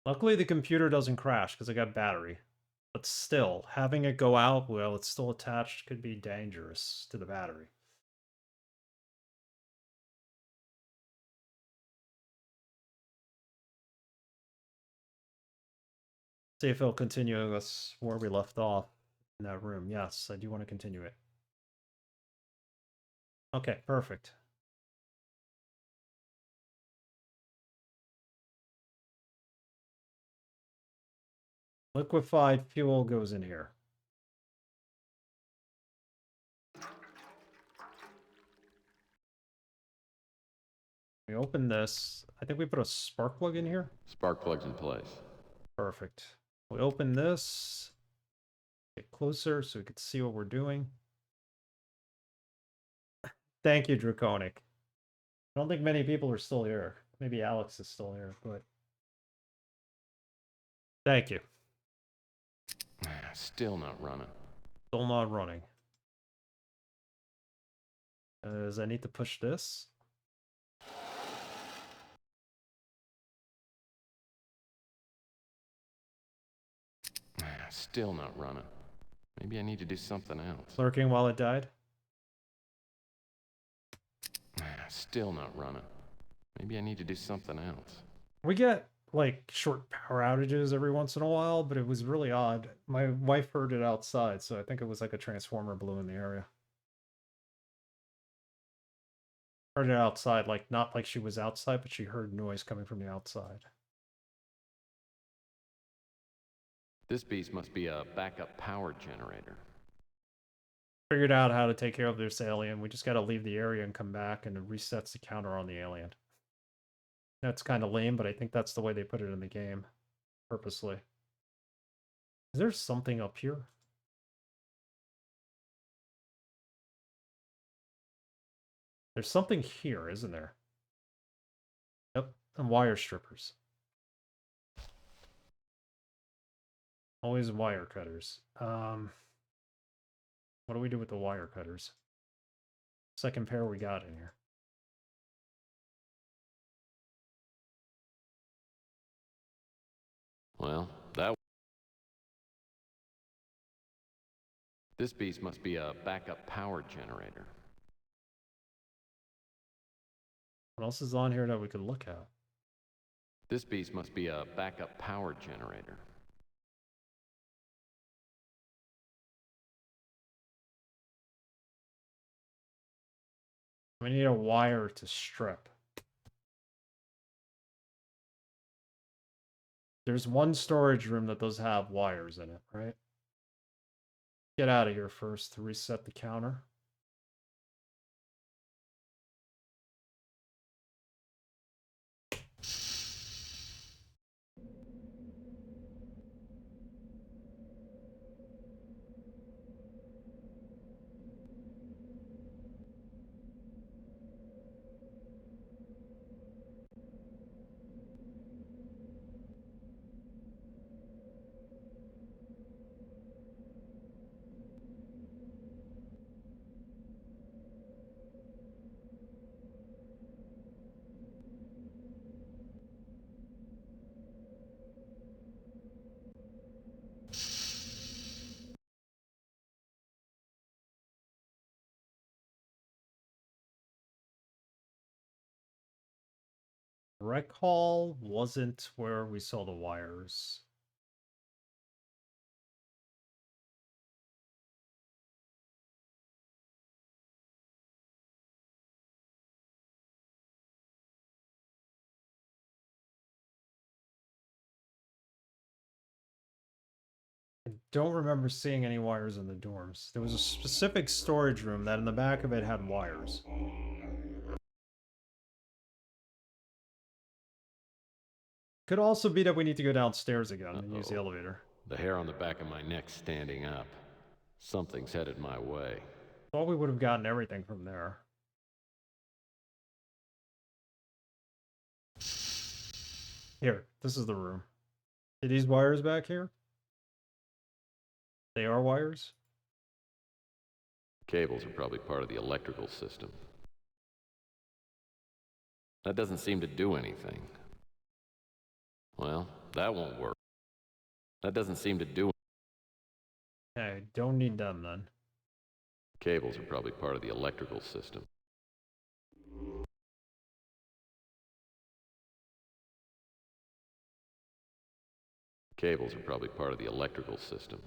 Luckily, the computer doesn't crash because I got battery. But still, having it go out while it's still attached could be dangerous to the battery. See if it'll continue us where we left off in that room. Yes, I do want to continue it. Okay, perfect. Liquefied fuel goes in here. We open this. I think we put a spark plug in here. Spark plug's in place. Perfect. We open this. Get closer so we can see what we're doing. Thank you, Draconic. I don't think many people are still here. Maybe Alex is still here, but... Thank you. Still not running. Still not running. Does I need to push this? Still not running. Maybe I need to do something else. Lurking while it died? Still not running. Maybe I need to do something else. We get, like, short power outages every once in a while, but it was really odd. My wife heard it outside, so I think it was like a transformer blew in the area. Heard it outside, like, not like she was outside, but she heard noise coming from the outside. This beast must be a backup power generator. Figured out how to take care of this alien. We just gotta leave the area and come back, and it resets the counter on the alien. That's kind of lame, but I think that's the way they put it in the game. Purposely. Is there something up here? There's something here, isn't there? Yep, and wire strippers. Always wire cutters. What do we do with the wire cutters? Second pair we got in here. Well, this beast must be a backup power generator. What else is on here that we could look at? This beast must be a backup power generator. We need a wire to strip. There's one storage room that does have wires in it, right? Get out of here first to reset the counter. Rec hall wasn't where we saw the wires. I don't remember seeing any wires in the dorms. There was a specific storage room that in the back of it had wires. Could also be that we need to go downstairs again and use the elevator. The hair on the back of my neck's standing up. Something's headed my way. Thought we would have gotten everything from there. Here, this is the room. Are these wires back here? They are wires? Cables are probably part of the electrical system. That doesn't seem to do anything. Well, That won't work. That doesn't seem to do it. Okay, don't need them then. Cables are probably part of the electrical system. Cables are probably part of the electrical system.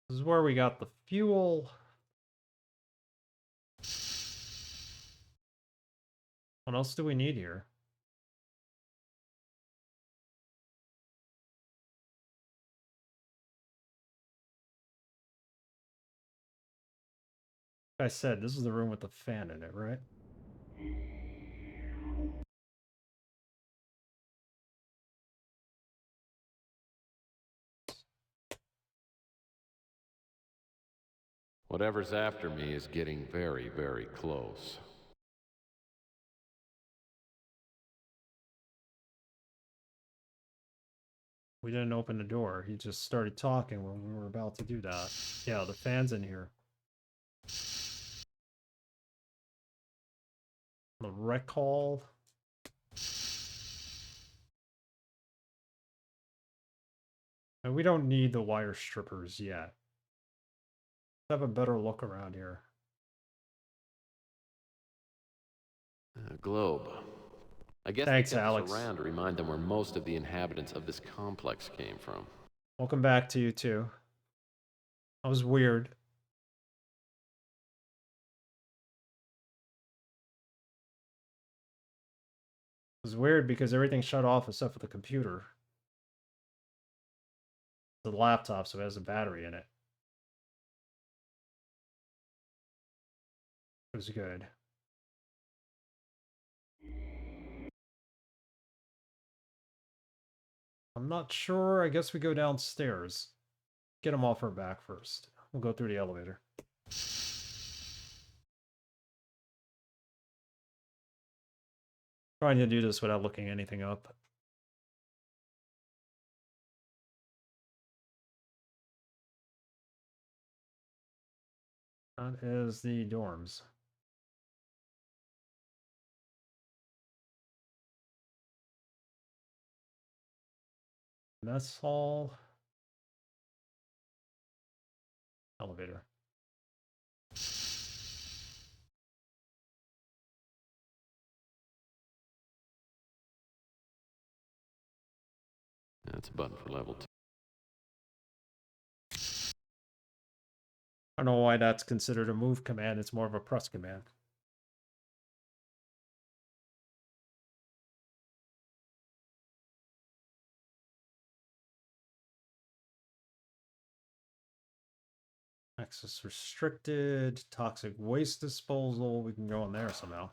This is where we got the fuel. What else do we need here? Like I said, this is the room with the fan in it, right? Whatever's after me is getting very, very close. We didn't open the door. He just started talking when we were about to do that. Yeah, the fan's in here. The rec hall. And we don't need the wire strippers yet. Let's have a better look around here. A globe. I guess Thanks, they kept Alex. us around to remind them where most of the inhabitants of this complex came from. Welcome back to you too. That was weird. It was weird because everything shut off except for the computer. The laptop, so it has a battery in it. It was good. I'm not sure. I guess we go downstairs. Get him off our back first. We'll go through the elevator. Trying to do this without looking anything up. That is the dorms. Mess hall. Elevator. That's a button for level 2. I don't know why that's considered a move command. It's more of a press command. Access restricted. Toxic waste disposal. We can go in there somehow.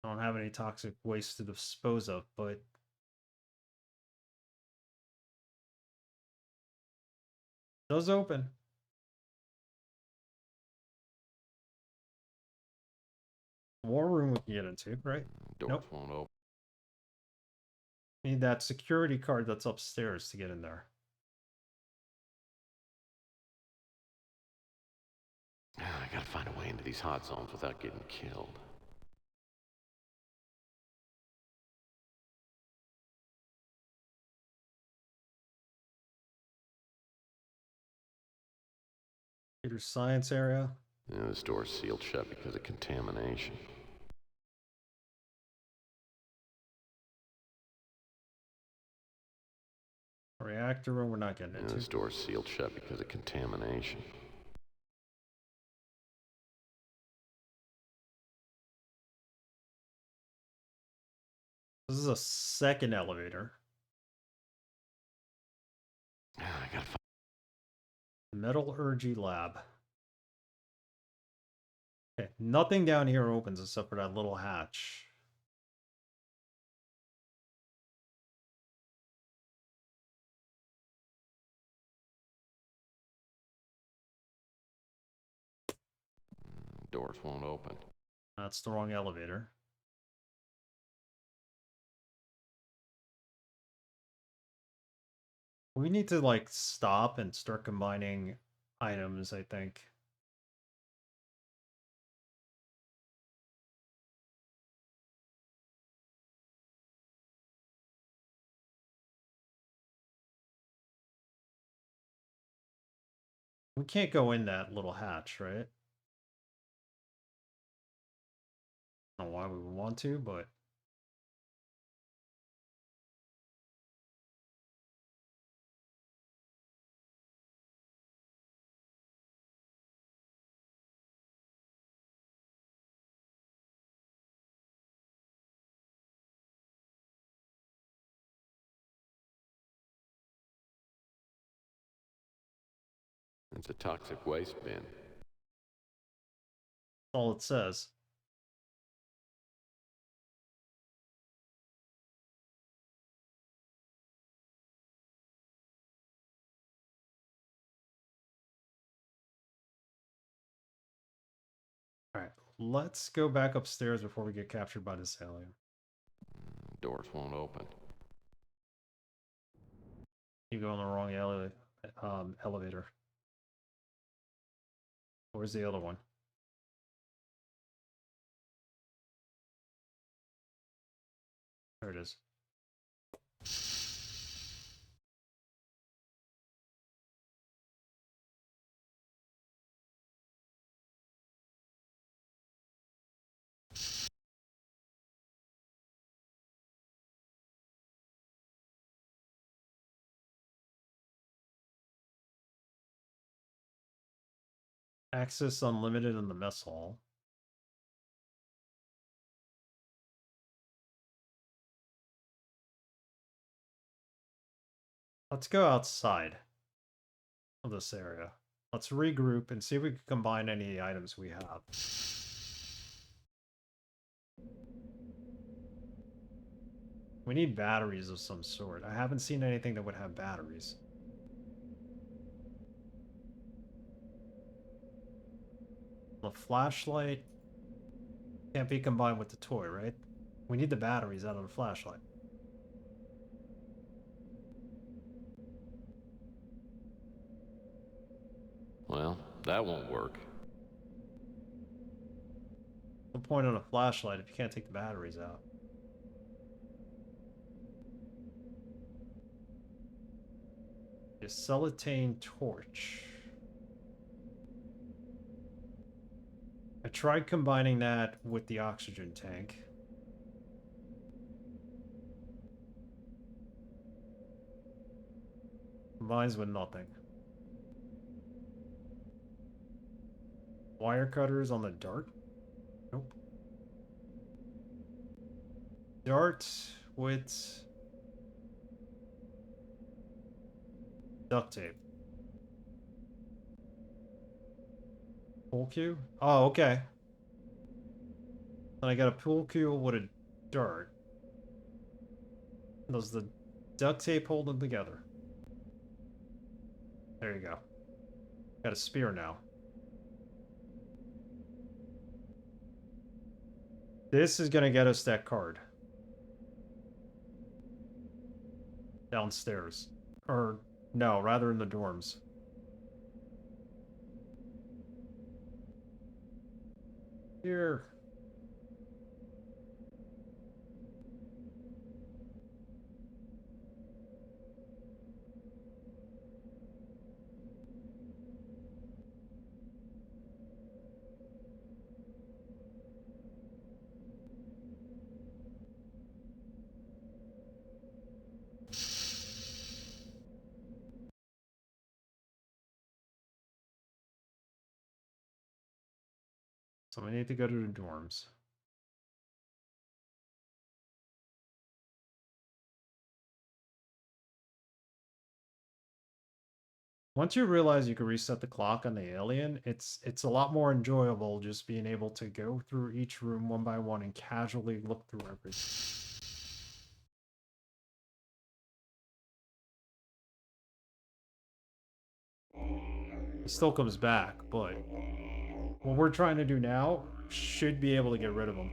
I don't have any toxic waste to dispose of, but it does open. More room we can get into, right? Doors won't open. Need that security card that's upstairs to get in there. I gotta find a way into these hot zones without getting killed. Computer science area. Yeah, this door's sealed shut because of contamination. Reactor room we're not getting Yeah, into. this door's sealed shut because of contamination. This is a second elevator. I gotta find. Metallurgy lab. Okay, nothing down here opens except for that little hatch. Doors won't open. That's the wrong elevator. We need to like stop and start combining items, I think. We can't go in that little hatch, right? I don't know why we would want to, but... It's a toxic waste bin. all it says. Alright, let's go back upstairs before we get captured by this alien. Doors won't open. You go in the wrong elevator. Where's the other one? There it is. Access unlimited in the mess hall. Let's go outside of this area. Let's regroup and see if we can combine any items we have. We need batteries of some sort. I haven't seen anything that would have batteries. The flashlight can't be combined with the toy, right? We need the batteries out of the flashlight. Well, that won't work. No point on a flashlight if you can't take the batteries out. A cellophane torch. I tried combining that with the oxygen tank. Combines with nothing. Wire cutters on the dart? Nope. Dart with duct tape. Pool cue? Oh, okay. Then I got a pool cue with a dart. Does the duct tape hold them together? There you go. Got a spear now. This is gonna get us that card. Downstairs. Or, no, rather in the dorms. Here. So we need to go to the dorms. Once you realize you can reset the clock on the alien, it's a lot more enjoyable just being able to go through each room one by one and casually look through everything. He still comes back, but what we're trying to do now should be able to get rid of him.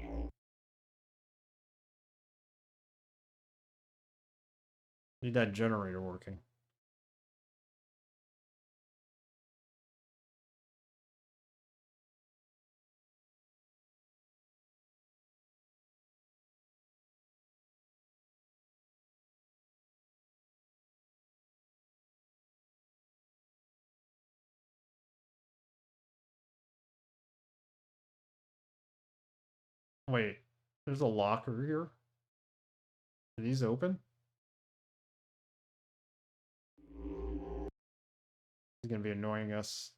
Need that generator working. Wait, there's a locker here? Are these open? He's gonna be annoying us.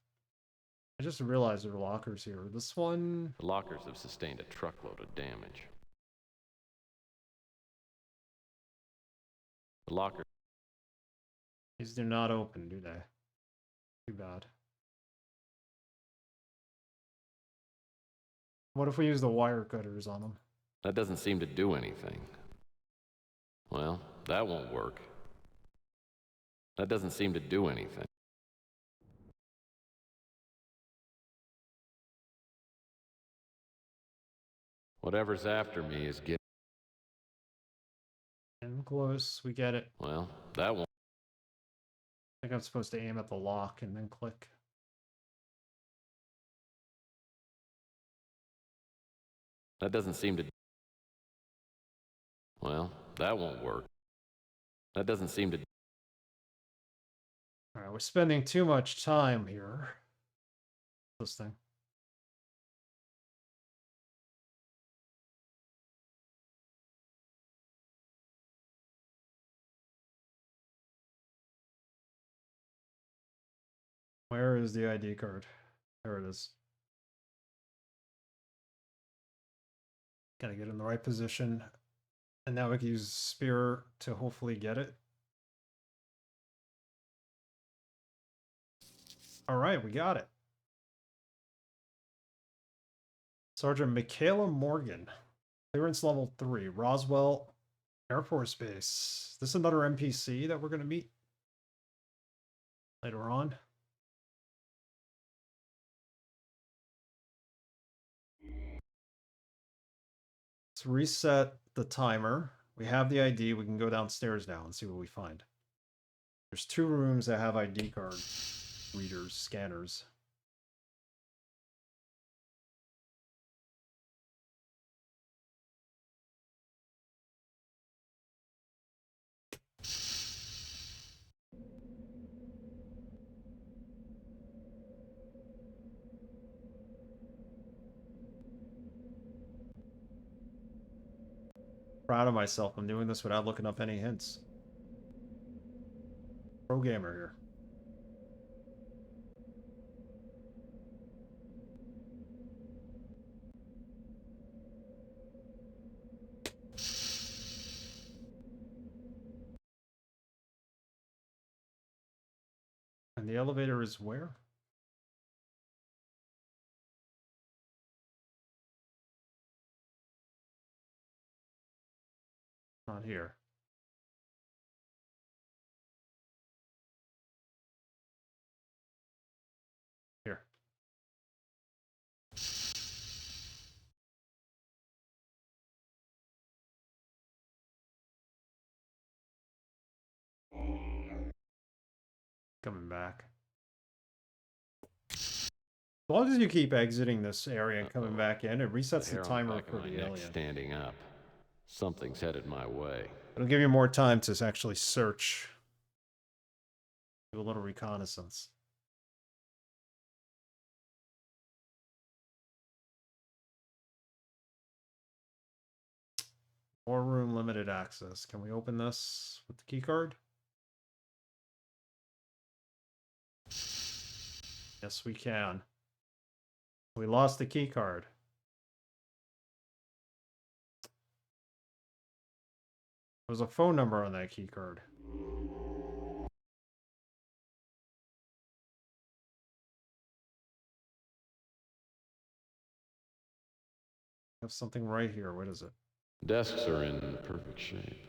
I just realized there are lockers here. This one... The lockers have sustained a truckload of damage. The locker... These do not open, do they? Too bad. What if we use the wire cutters on them? That doesn't seem to do anything. Well, that won't work. That doesn't seem to do anything. Whatever's after me is getting... And close, we get it. Well, that won't... I think I'm supposed to aim at the lock and then click. That doesn't seem to... Well, that won't work. That doesn't seem to... Alright, we're spending too much time here. This thing. Where is the ID card? There it is. Gotta get in the right position. And now we can use spear to hopefully get it. Alright, we got it. Sergeant Michaela Morgan. Clearance level 3. Roswell Air Force Base. This is another NPC that we're going to meet later on. Let's reset the timer. We have the ID. We can go downstairs now and see what we find. There's 2 rooms that have ID card readers, scanners. Proud of myself. I'm doing this without looking up any hints. Pro gamer here. And the elevator is where? Not here. Here. Coming back. As long as you keep exiting this area and coming back in, it resets the timer for the alien. Standing up. Something's headed my way. It'll give you more time to actually search. Do a little reconnaissance. More room, limited access. Can we open this with the key card? Yes, we can. We lost the key card. There's a phone number on that key card. I have something right here. What is it? Desks are in perfect shape.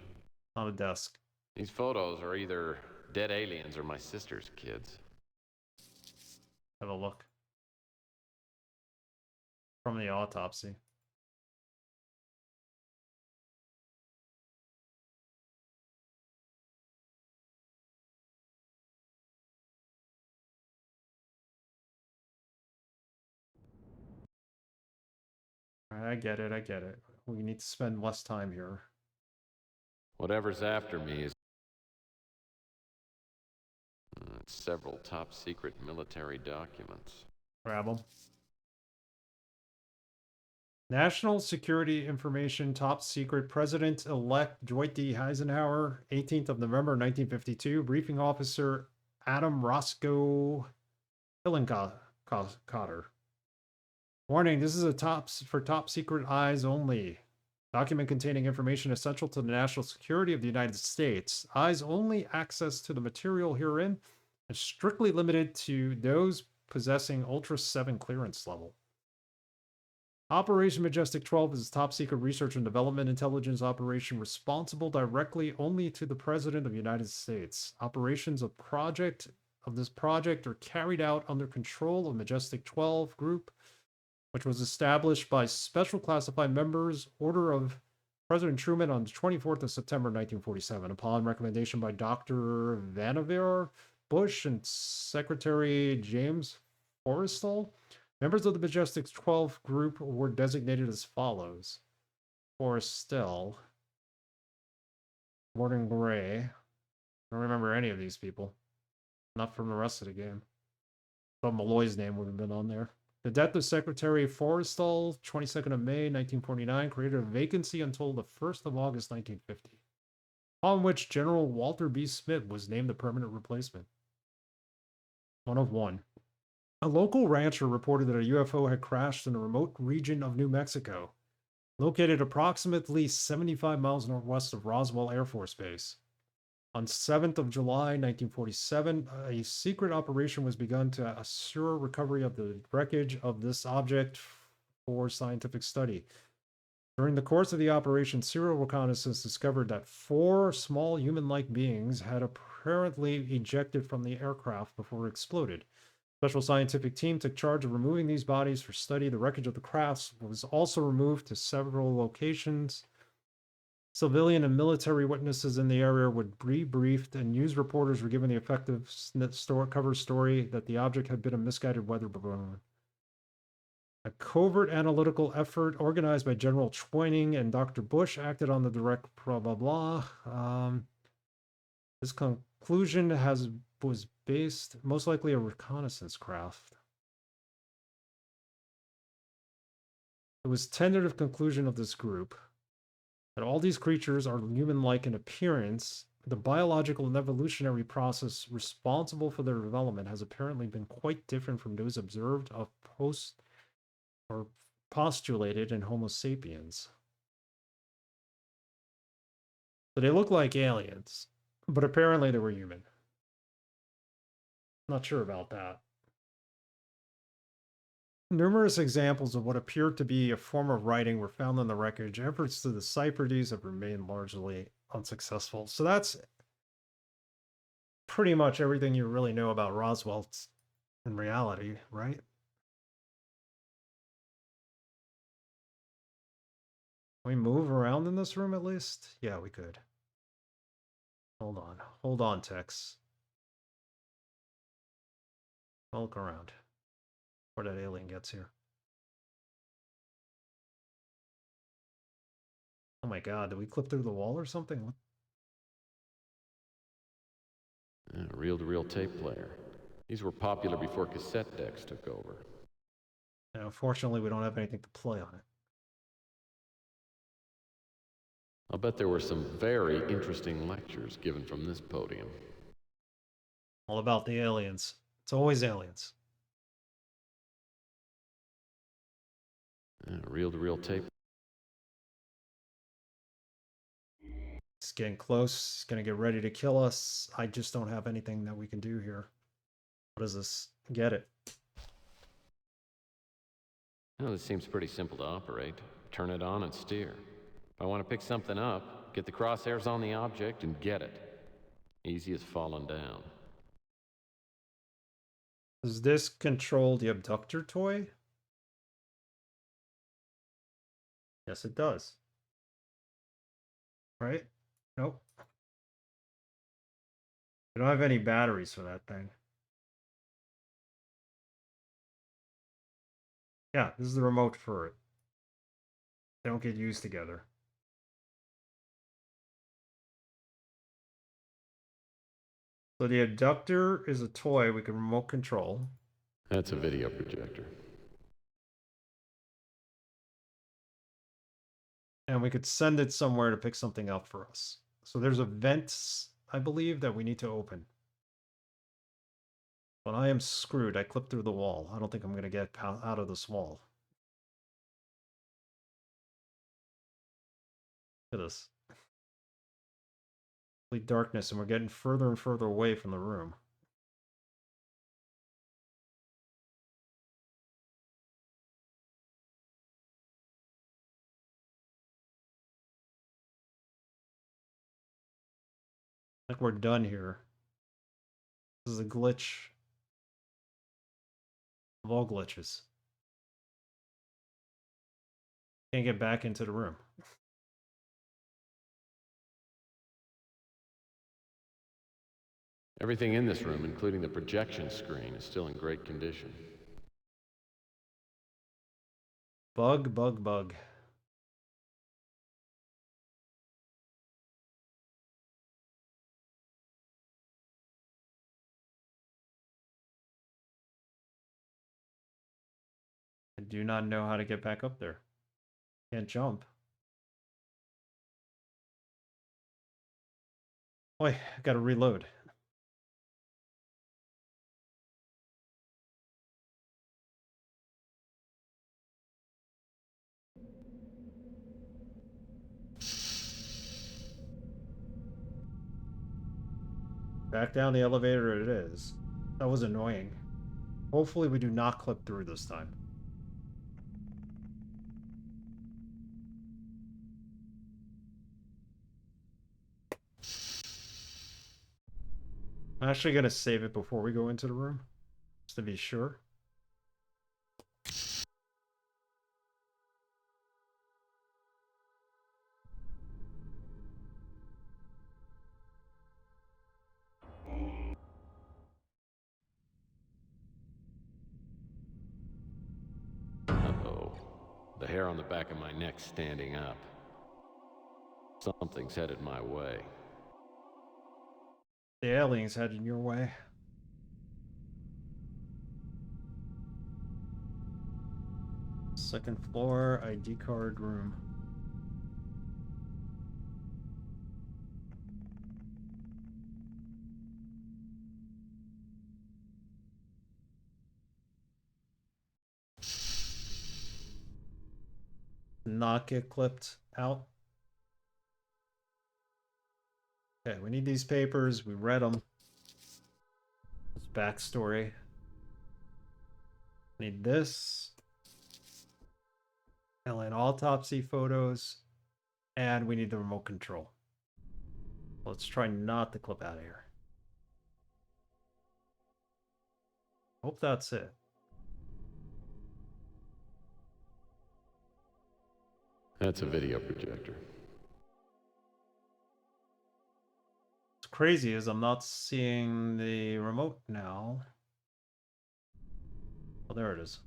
Not a desk. These photos are either dead aliens or my sister's kids. Have a look. From the autopsy. Alright, I get it, I get it. We need to spend less time here. Whatever's after me is... several top secret military documents. Grab them. National Security Information Top Secret President-elect Dwight D. Eisenhower, 18th of November 1952. Briefing Officer Adam Roscoe Hillencotter. Warning, this is a top secret eyes only. Document containing information essential to the national security of the United States. Eyes only access to the material herein is strictly limited to those possessing Ultra 7 clearance level. Operation Majestic 12 is a top secret research and development intelligence operation responsible directly only to the President of the United States. Operations of this project are carried out under control of Majestic 12 Group, which was established by special classified members, order of President Truman on the 24th of September 1947, upon recommendation by Dr. Vannevar Bush and Secretary James Forrestal. Members of the Majestic 12 group were designated as follows. Forrestal, Gordon Gray. I don't remember any of these people. Not from the rest of the game. Thought Malloy's name would have been on there. The death of Secretary Forrestal, 22nd of May, 1949, created a vacancy until the 1st of August, 1950, upon which General Walter B. Smith was named the permanent replacement. 1 of 1. A local rancher reported that a UFO had crashed in a remote region of New Mexico, located approximately 75 miles northwest of Roswell Air Force Base. On 7th of July, 1947, a secret operation was begun to assure recovery of the wreckage of this object for scientific study. During the course of the operation, serial reconnaissance discovered that 4 small human-like beings had apparently ejected from the aircraft before it exploded. Special scientific team took charge of removing these bodies for study. The wreckage of the craft was also removed to several locations. Civilian and military witnesses in the area were debriefed, and news reporters were given the effective cover story that the object had been a misguided weather balloon. A covert analytical effort organized by General Twining and Dr. Bush acted on the direct blah blah blah. This conclusion was based most likely a reconnaissance craft. It was tentative conclusion of this group that all these creatures are human-like in appearance. The biological and evolutionary process responsible for their development has apparently been quite different from those observed of postulated in Homo sapiens. So they look like aliens, but apparently they were human. Not sure about that. Numerous examples of what appeared to be a form of writing were found in the wreckage. Efforts to decipher these have remained largely unsuccessful. So that's pretty much everything you really know about Roswell in reality, right? Can we move around in this room at least? Yeah, we could. Hold on. Hold on, Tex. I'll look around before that alien gets here. Oh my god, did we clip through the wall or something? What? A reel-to-reel tape player. These were popular before cassette decks took over. And unfortunately, we don't have anything to play on it. I'll bet there were some very interesting lectures given from this podium. All about the aliens. It's always aliens. Reel-to-reel tape. It's getting close. It's gonna get ready to kill us. I just don't have anything that we can do here. What is this? Get it. Well, this seems pretty simple to operate. Turn it on and steer. If I want to pick something up, get the crosshairs on the object and get it. Easy as falling down. Does this control the abductor toy? Yes, it does. Right? Nope. We don't have any batteries for that thing. Yeah, this is the remote for it. They don't get used together. So the abductor is a toy we can remote control. That's a video projector. And we could send it somewhere to pick something up for us. So there's a vent, I believe, that we need to open. But I am screwed. I clipped through the wall. I don't think I'm going to get out of this wall. Look at this. Complete darkness, and we're getting further and further away from the room. I think we're done here. This is a glitch of all glitches. Can't get back into the room. Everything in this room, including the projection screen, is still in great condition. Bug, bug, bug. I do not know how to get back up there. Can't jump. Boy, I gotta reload. Back down the elevator it is. That was annoying. Hopefully we do not clip through this time. I'm actually going to save it before we go into the room, just to be sure. Uh-oh. The hair on the back of my neck's standing up. Something's headed my way. The alien's heading your way. Second floor, ID card room. Not get clipped out. Okay, we need these papers. We read them. This backstory. Need this. Alien autopsy photos. And we need the remote control. Let's try not to clip out of here. Hope that's it. That's a video projector. What's crazy is I'm not seeing the remote now. Oh, there it is.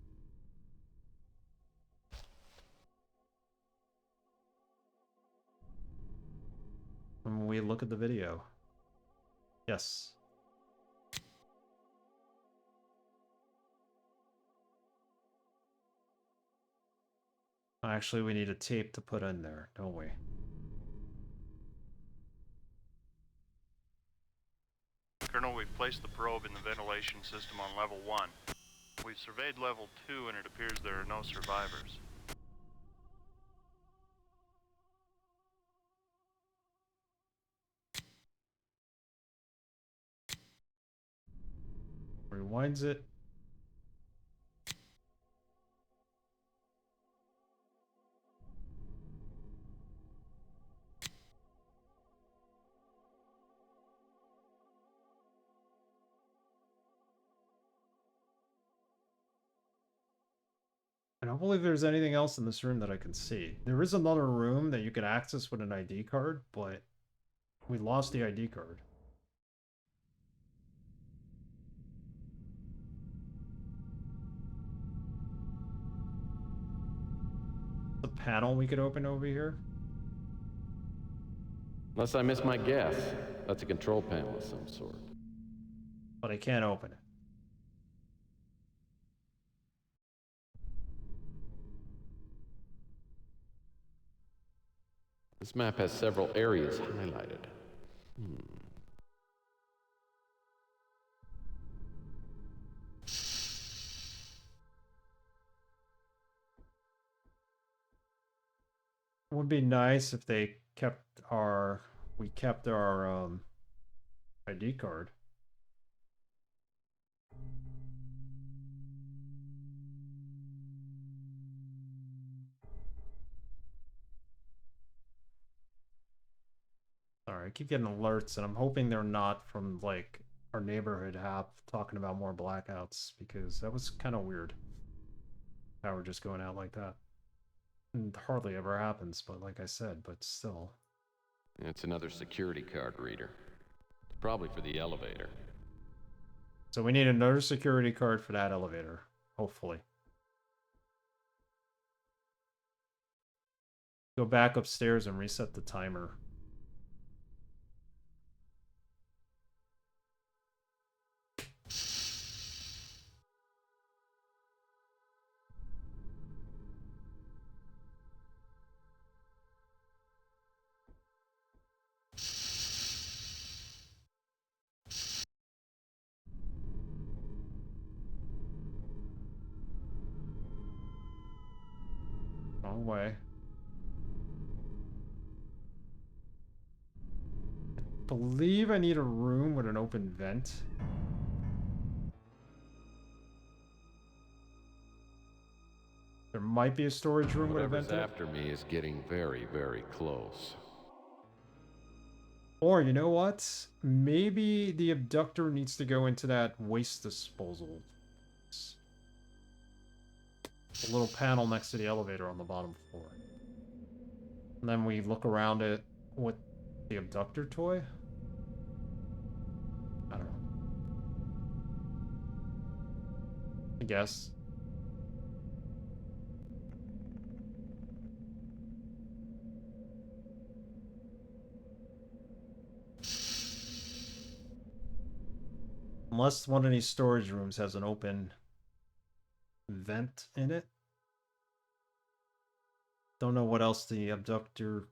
When we look at the video. Yes. Actually, we need a tape to put in there, don't we? Colonel, we've placed the probe in the ventilation system on level 1. We've surveyed level 2 and it appears there are no survivors. Rewinds it. I don't believe there's anything else in this room that I can see. There is another room that you can access with an ID card, but we lost the ID card. The panel we could open over here. Unless I miss my guess, that's a control panel of some sort. But I can't open it. This map has several areas highlighted. It would be nice if they kept our ID card. Sorry, I keep getting alerts, and I'm hoping they're not from like our neighborhood app talking about more blackouts, because that was kind of weird. Power just going out like that. And hardly ever happens, but like I said, but still. It's another security card reader. Probably for the elevator. So we need another security card for that elevator, hopefully. Go back upstairs and reset the timer. Wrong way. I believe I need a room with an open vent. There might be a storage room with a vent. Whatever's after me is getting very, very close. Or, you know what? Maybe the abductor needs to go into that waste disposal. A little panel next to the elevator on the bottom floor. And then we look around it with the abductor toy? I don't know. I guess. Unless one of these storage rooms has an open vent in it. Don't know what else the abductor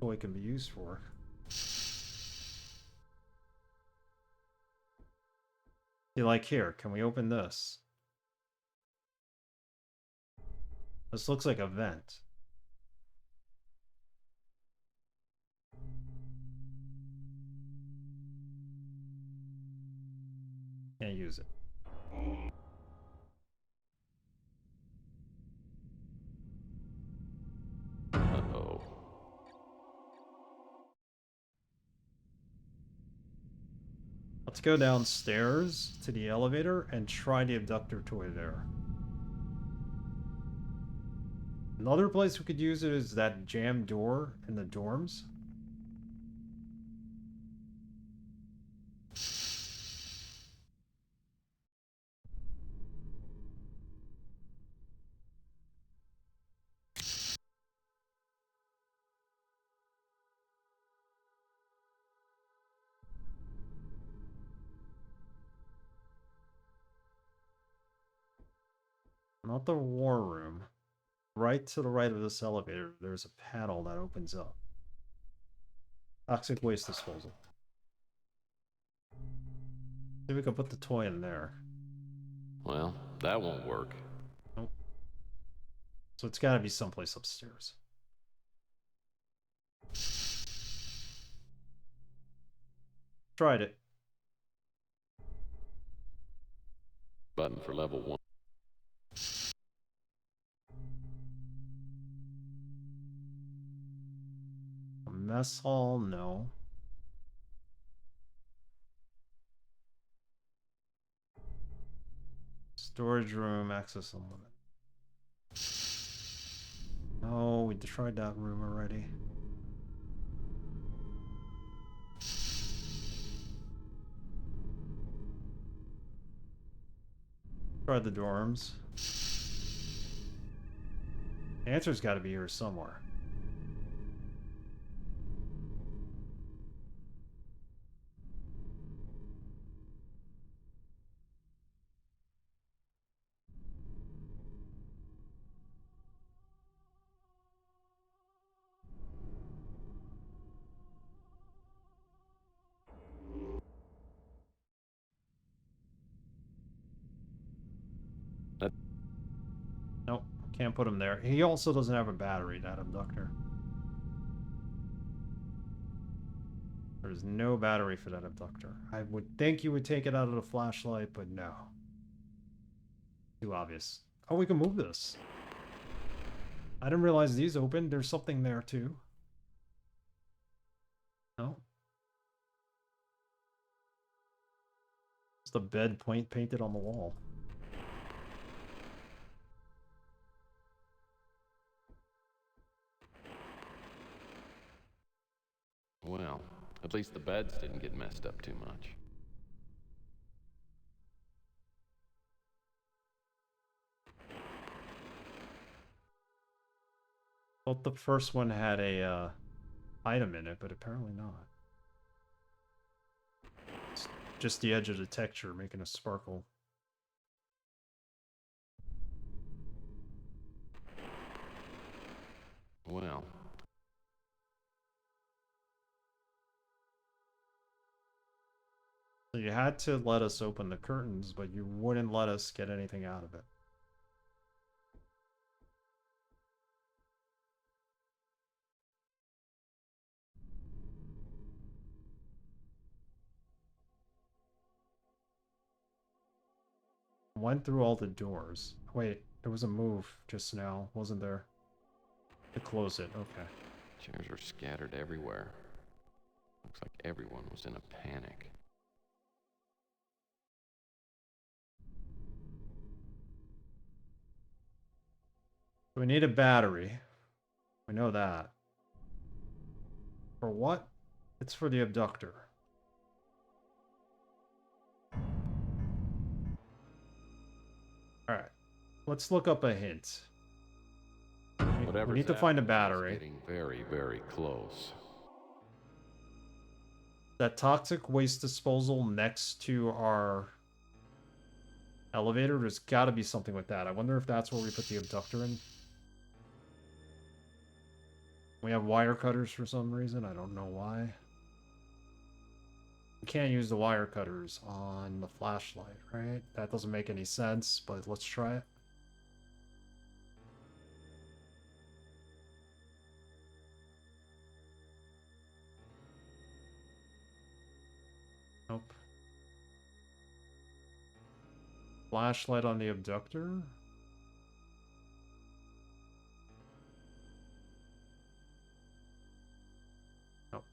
toy can be used for. You like, here, can we open this? This looks like a vent. Can't use it. Uh-oh. Let's go downstairs to the elevator and try the abductor toy there. Another place we could use it is that jammed door in the dorms. Not the war room. Right to the right of this elevator, there's a panel that opens up. Toxic waste disposal. Maybe we can put the toy in there. Well, that won't work. Nope. So it's gotta be someplace upstairs. Tried it. Button for level 1. A mess hall, no. Storage room, access unlimited. No, we tried that room already. Tried the dorms. The answer's got to be here somewhere. Can't put him there. He also doesn't have a battery, that abductor. There's no battery for that abductor. I would think you would take it out of the flashlight, but no. Too obvious. Oh, we can move this. I didn't realize these opened. There's something there too. No. It's the bed painted on the wall. Well, at least the beds didn't get messed up too much. Thought the first one had a item in it, but apparently not. It's just the edge of the texture making a sparkle. Well, So you had to let us open the curtains, but you wouldn't let us get anything out of it. Went through all the doors. Wait, there was a move just now, wasn't there? To close it, okay. chairs are scattered everywhere. Looks like everyone was in a panic. We need a battery. We know that. For what? It's for the abductor. Alright. Let's look up a hint. We need to find a battery. Getting very, very close. That toxic waste disposal next to our elevator, there's got to be something with that. I wonder if that's where we put the abductor in. We have wire cutters for some reason. I don't know why. We can't use the wire cutters on the flashlight, right? That doesn't make any sense, but let's try it. Nope. Flashlight on the abductor? Nope.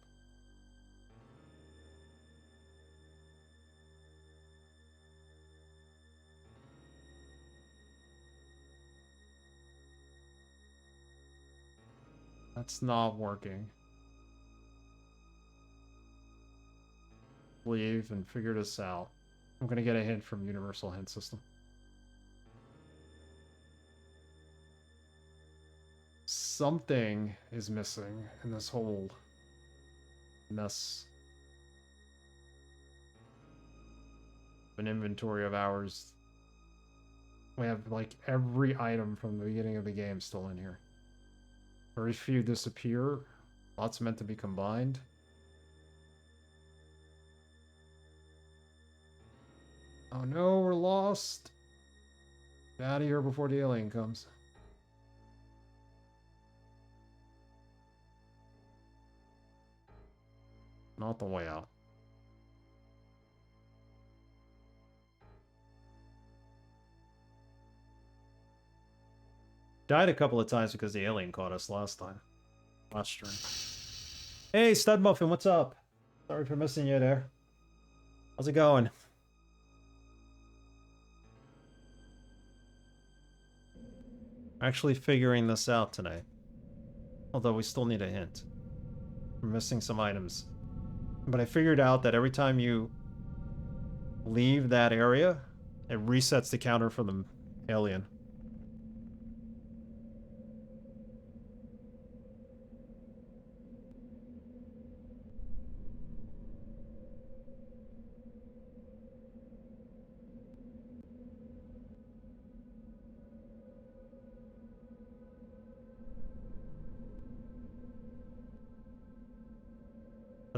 That's not working. Leave and figure this out. I'm gonna get a hint from Universal Hint System. Something is missing in this whole mess. An inventory of ours. We have like every item from the beginning of the game still in here. Very few disappear. Lots meant to be combined. Oh no, we're lost. Get out of here before the alien comes. Not the way out. Died a couple of times because the alien caught us last time. Last stream. Hey, Stud Muffin, what's up? Sorry for missing you there. How's it going? Actually figuring this out tonight. Although we still need a hint. We're missing some items. But I figured out that every time you leave that area, it resets the counter for the alien.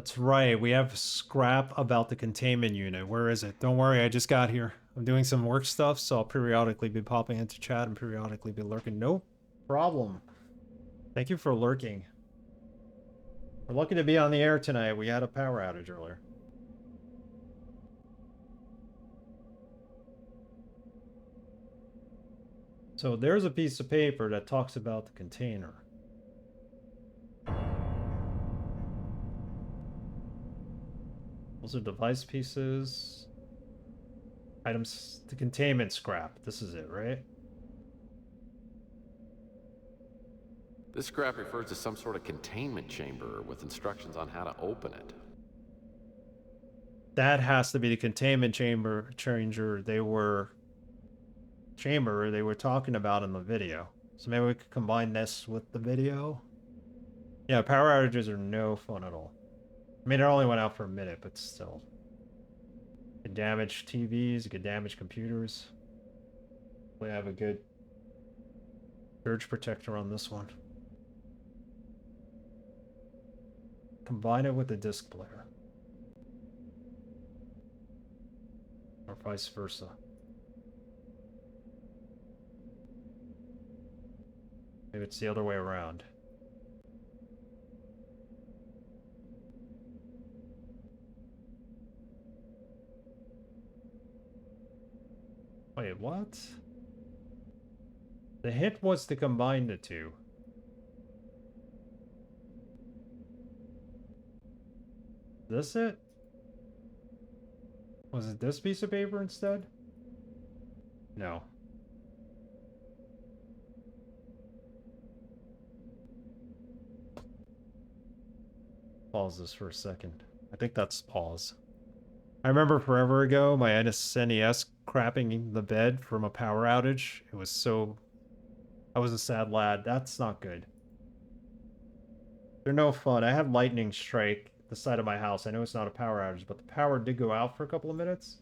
That's right. We have scrap about the containment unit. Where is it? Don't worry, I just got here. I'm doing some work stuff, so I'll periodically be popping into chat and periodically be lurking. No problem. Thank you for lurking. We're lucky to be on the air tonight. We had a power outage earlier. So there's a piece of paper that talks about the container. Those are device pieces. Items to containment scrap. This is it, right? This scrap refers to some sort of containment chamber with instructions on how to open it. That has to be the containment chamber they were talking about in the video. So maybe we could combine this with the video. Yeah, power outages are no fun at all. I mean, it only went out for a minute, but still. It could damage TVs, it could damage computers. We have a good surge protector on this one. Combine it with the disc player. Or vice versa. Maybe it's the other way around. Wait, what? The hint was to combine the two. This it? Was it this piece of paper instead? No. Pause this for a second. I think that's pause. I remember forever ago my SNES crapping the bed from a power outage. It was so... I was a sad lad. That's not good. They're no fun. I had lightning strike the side of my house. I know it's not a power outage, but the power did go out for a couple of minutes.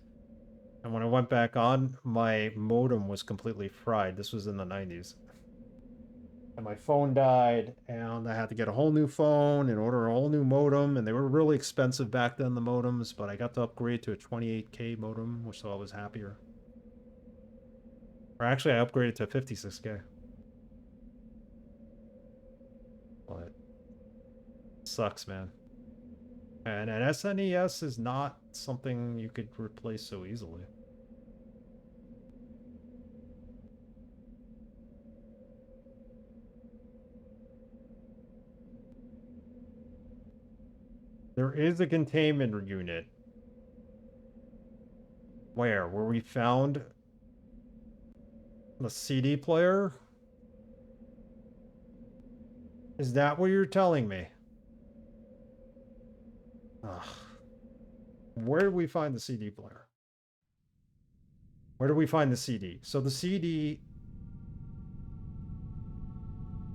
And when I went back on, my modem was completely fried. This was in the 90s. And my phone died, and I had to get a whole new phone and order a whole new modem, and they were really expensive back then, the modems, but I got to upgrade to a 28K modem, which so I was happier. Or actually, I upgraded to 56K. But sucks, man. And an SNES is not something you could replace so easily. There is a containment unit. Where we found the CD player? Is that what you're telling me? Ugh. Where did we find the CD player? Where did we find the CD? So the CD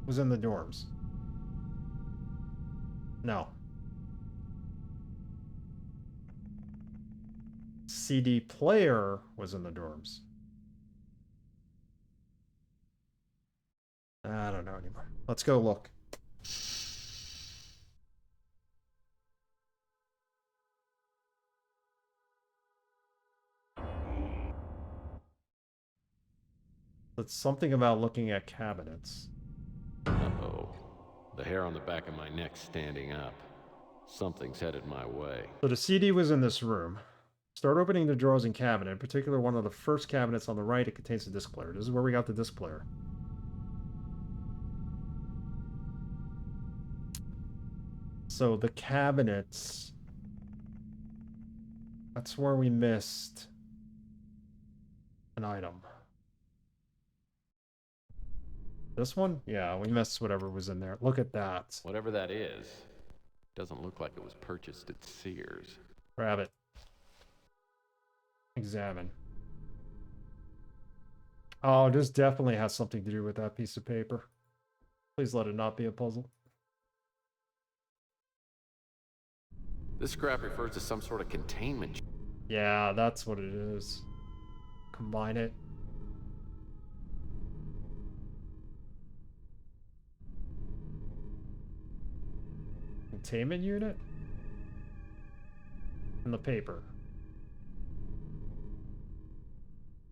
was in the dorms. No. CD player was in the dorms. I don't know anymore. Let's go look. It's something about looking at cabinets. Uh-oh. The hair on the back of my neck's standing up. Something's headed my way. So the CD was in this room. Start opening the drawers and cabinet. In particular, one of the first cabinets on the right, it contains a disc player. This is where we got the disc player. So the cabinets... That's where we missed an item. This one? Yeah, we missed whatever was in there. Look at that. Whatever that is, doesn't look like it was purchased at Sears. Grab it. Examine. Oh, this definitely has something to do with that piece of paper. Please let it not be a puzzle. This scrap refers to some sort of containment. Yeah, that's what it is. Combine it. Containment unit? in the paper.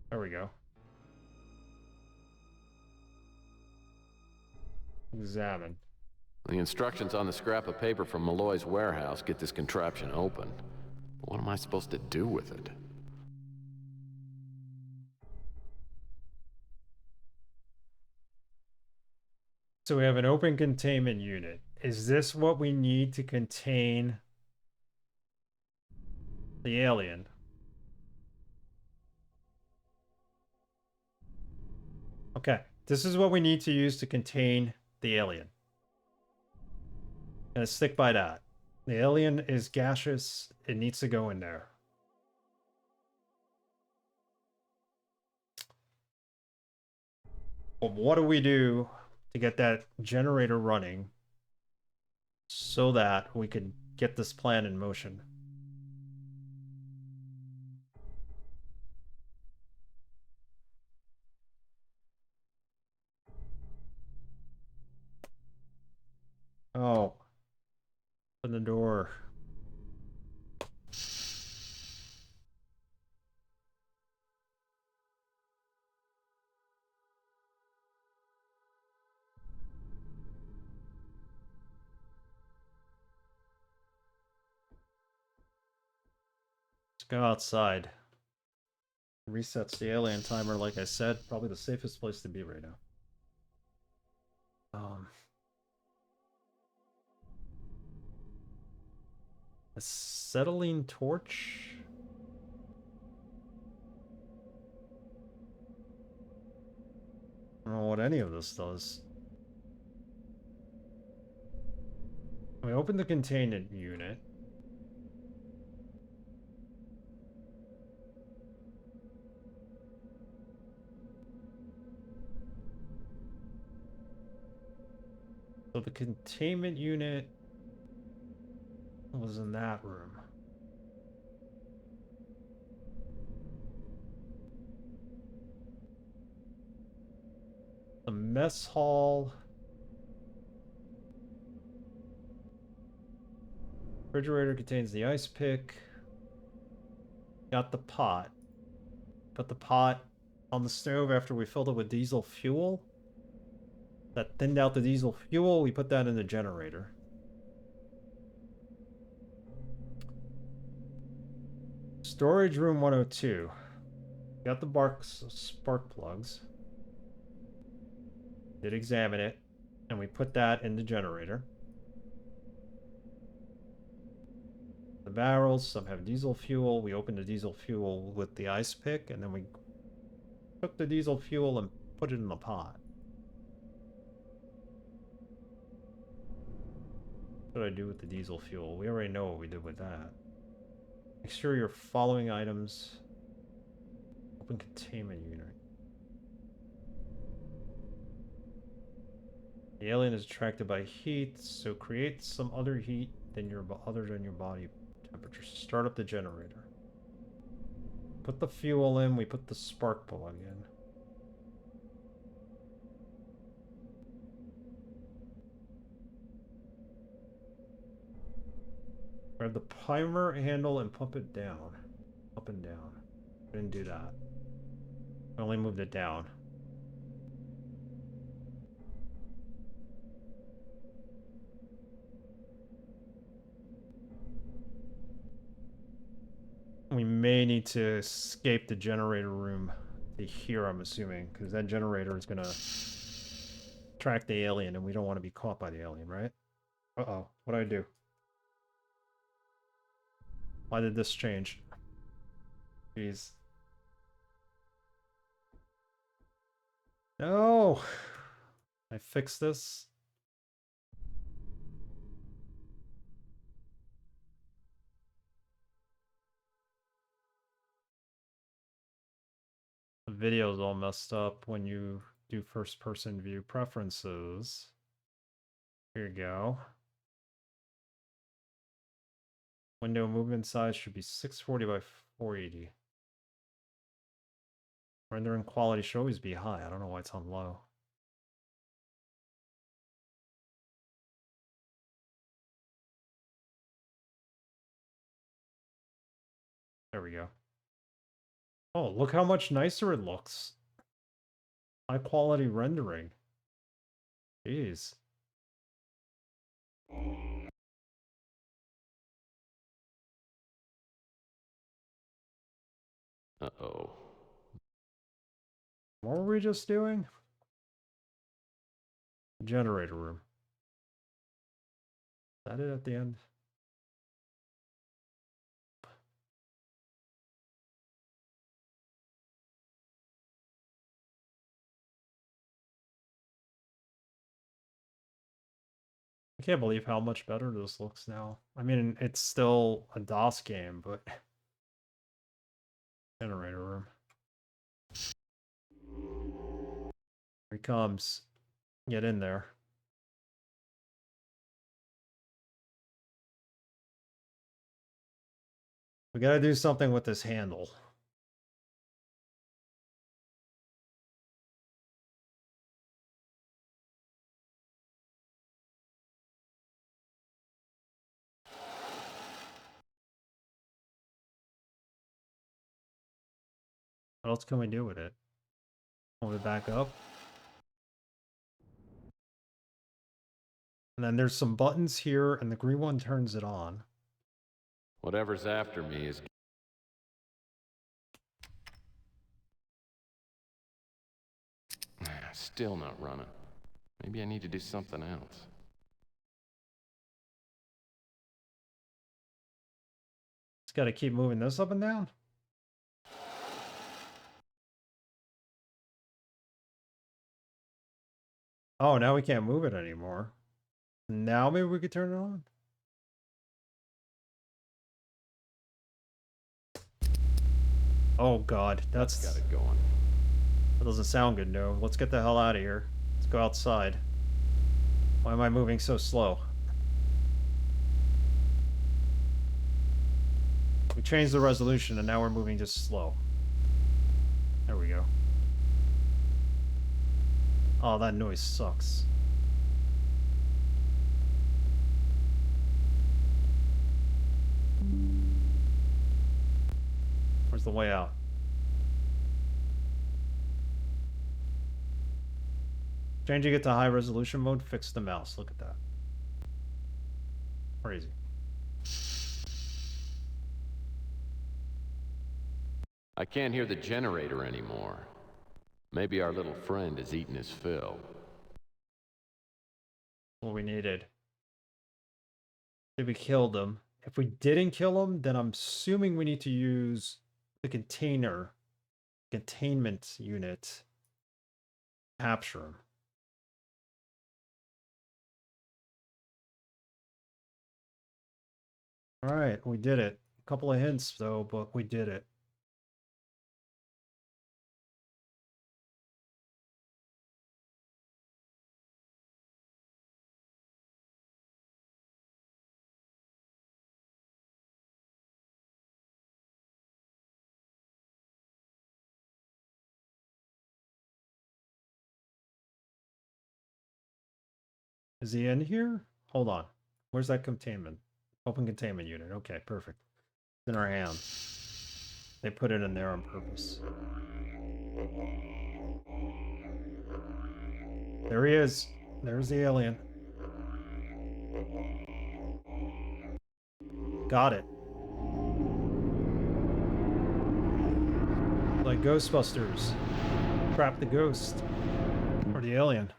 There we go. Examine. The instructions on the scrap of paper from Malloy's warehouse get this contraption open. But what am I supposed to do with it? So we have an open containment unit. Is this what we need to contain the alien? Okay, this is what we need to use to contain the alien. Gonna stick by that. The alien is gaseous. It needs to go in there. But what do we do to get that generator running so that we can get this plan in motion? Oh. Open the door. Let's go outside. Resets the alien timer, like I said. Probably the safest place to be right now. Acetylene torch? I don't know what any of this does. We open the containment unit. So the containment unit was in that room. The mess hall. Refrigerator contains the ice pick. Got the pot. Put the pot on the stove after we filled it with diesel fuel. That thinned out the diesel fuel. We put that in the generator. Storage room 102. Got the spark plugs. Did examine it. And we put that in the generator. The barrels, some have diesel fuel. We opened the diesel fuel with the ice pick, and then we took the diesel fuel and put it in the pot. What did I do with the diesel fuel? We already know what we did with that. Make sure you're following items. Open containment unit. The alien is attracted by heat, so create some other heat other than your body temperature. Start up the generator. Put the fuel in, we put the spark plug in. Grab the primer handle and pump it down. Up and down. Didn't do that. I only moved it down. We may need to escape the generator room to here, I'm assuming, because that generator is gonna track the alien, and we don't want to be caught by the alien, right? Uh-oh, what did I do? Why did this change? Jeez. No! I fixed this. The video's all messed up when you do first-person view preferences. Here you go. Window movement size should be 640 by 480. Rendering quality should always be high. I don't know why it's on low. There we go. Oh, look how much nicer it looks. High quality rendering. Jeez. Uh-oh. What were we just doing? Generator room. Is that it at the end? I can't believe how much better this looks now. I mean, it's still a DOS game, but... Generator room. Here he comes. Get in there. We gotta do something with this handle. What else can we do with it? Move it back up. And then there's some buttons here, and the green one turns it on. Whatever's after me is... Still not running. Maybe I need to do something else. Just gotta keep moving this up and down. Oh, now we can't move it anymore. Now maybe we could turn it on? Oh god, That's got it going. that doesn't sound good, no. Let's get the hell out of here. Let's go outside. Why am I moving so slow? We changed the resolution and now we're moving just slow. There we go. Oh, that noise sucks. Where's the way out? Changing it to high resolution mode fixed the mouse. Look at that. Crazy. I can't hear the generator anymore. Maybe our little friend has eaten his fill. What we needed. If we killed him. If we didn't kill him, then I'm assuming we need to use the containment unit to capture him. Alright, we did it. A couple of hints though, but we did it. Is he in here? Hold on. Where's that containment? Open containment unit. Okay, perfect. It's in our hand. They put it in there on purpose. There he is. There's the alien. Got it. Like Ghostbusters. Trap the ghost. Or the alien.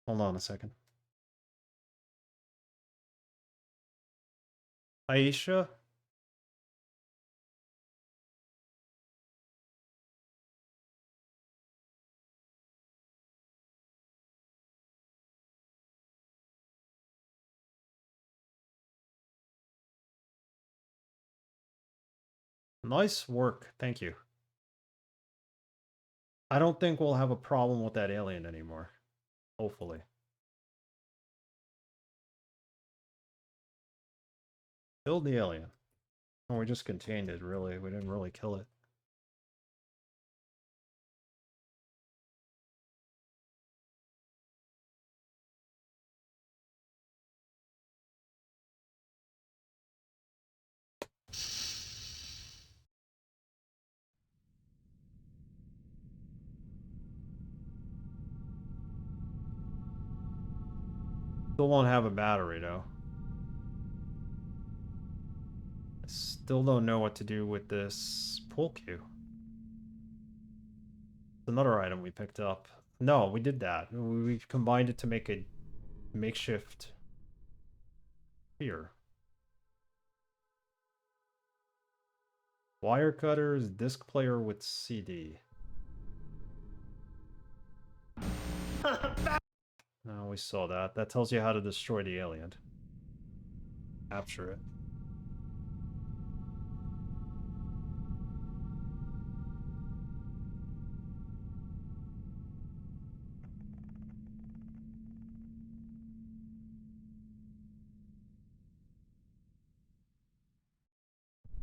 Hold on a second. Aisha? Nice work. Thank you. I don't think we'll have a problem with that alien anymore. Hopefully. Killed the alien. Oh, we just contained it, really. We didn't really kill it. Still won't have a battery though. I still don't know what to do with this pool cue. It's another item we picked up. No, we did that. We combined it to make a makeshift here. Wire cutters, disc player with CD. No, we saw that. That tells you how to destroy the alien. Capture it.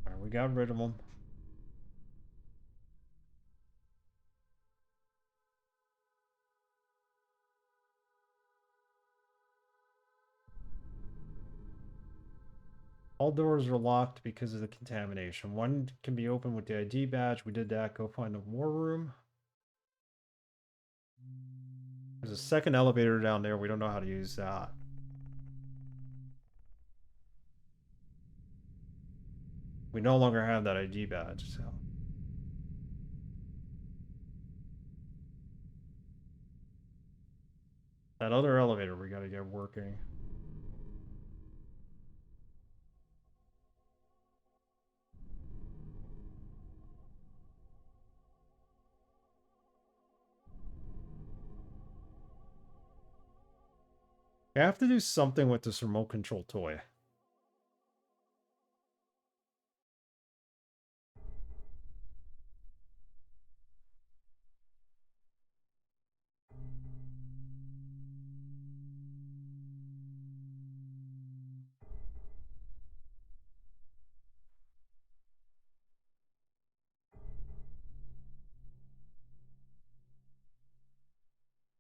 Alright, we got rid of them. All doors are locked because of the contamination. One can be opened with the ID badge. We did that. Go find the war room. There's a second elevator down there. We don't know how to use that. We no longer have that ID badge, so. That other elevator we gotta get working. I have to do something with this remote control toy.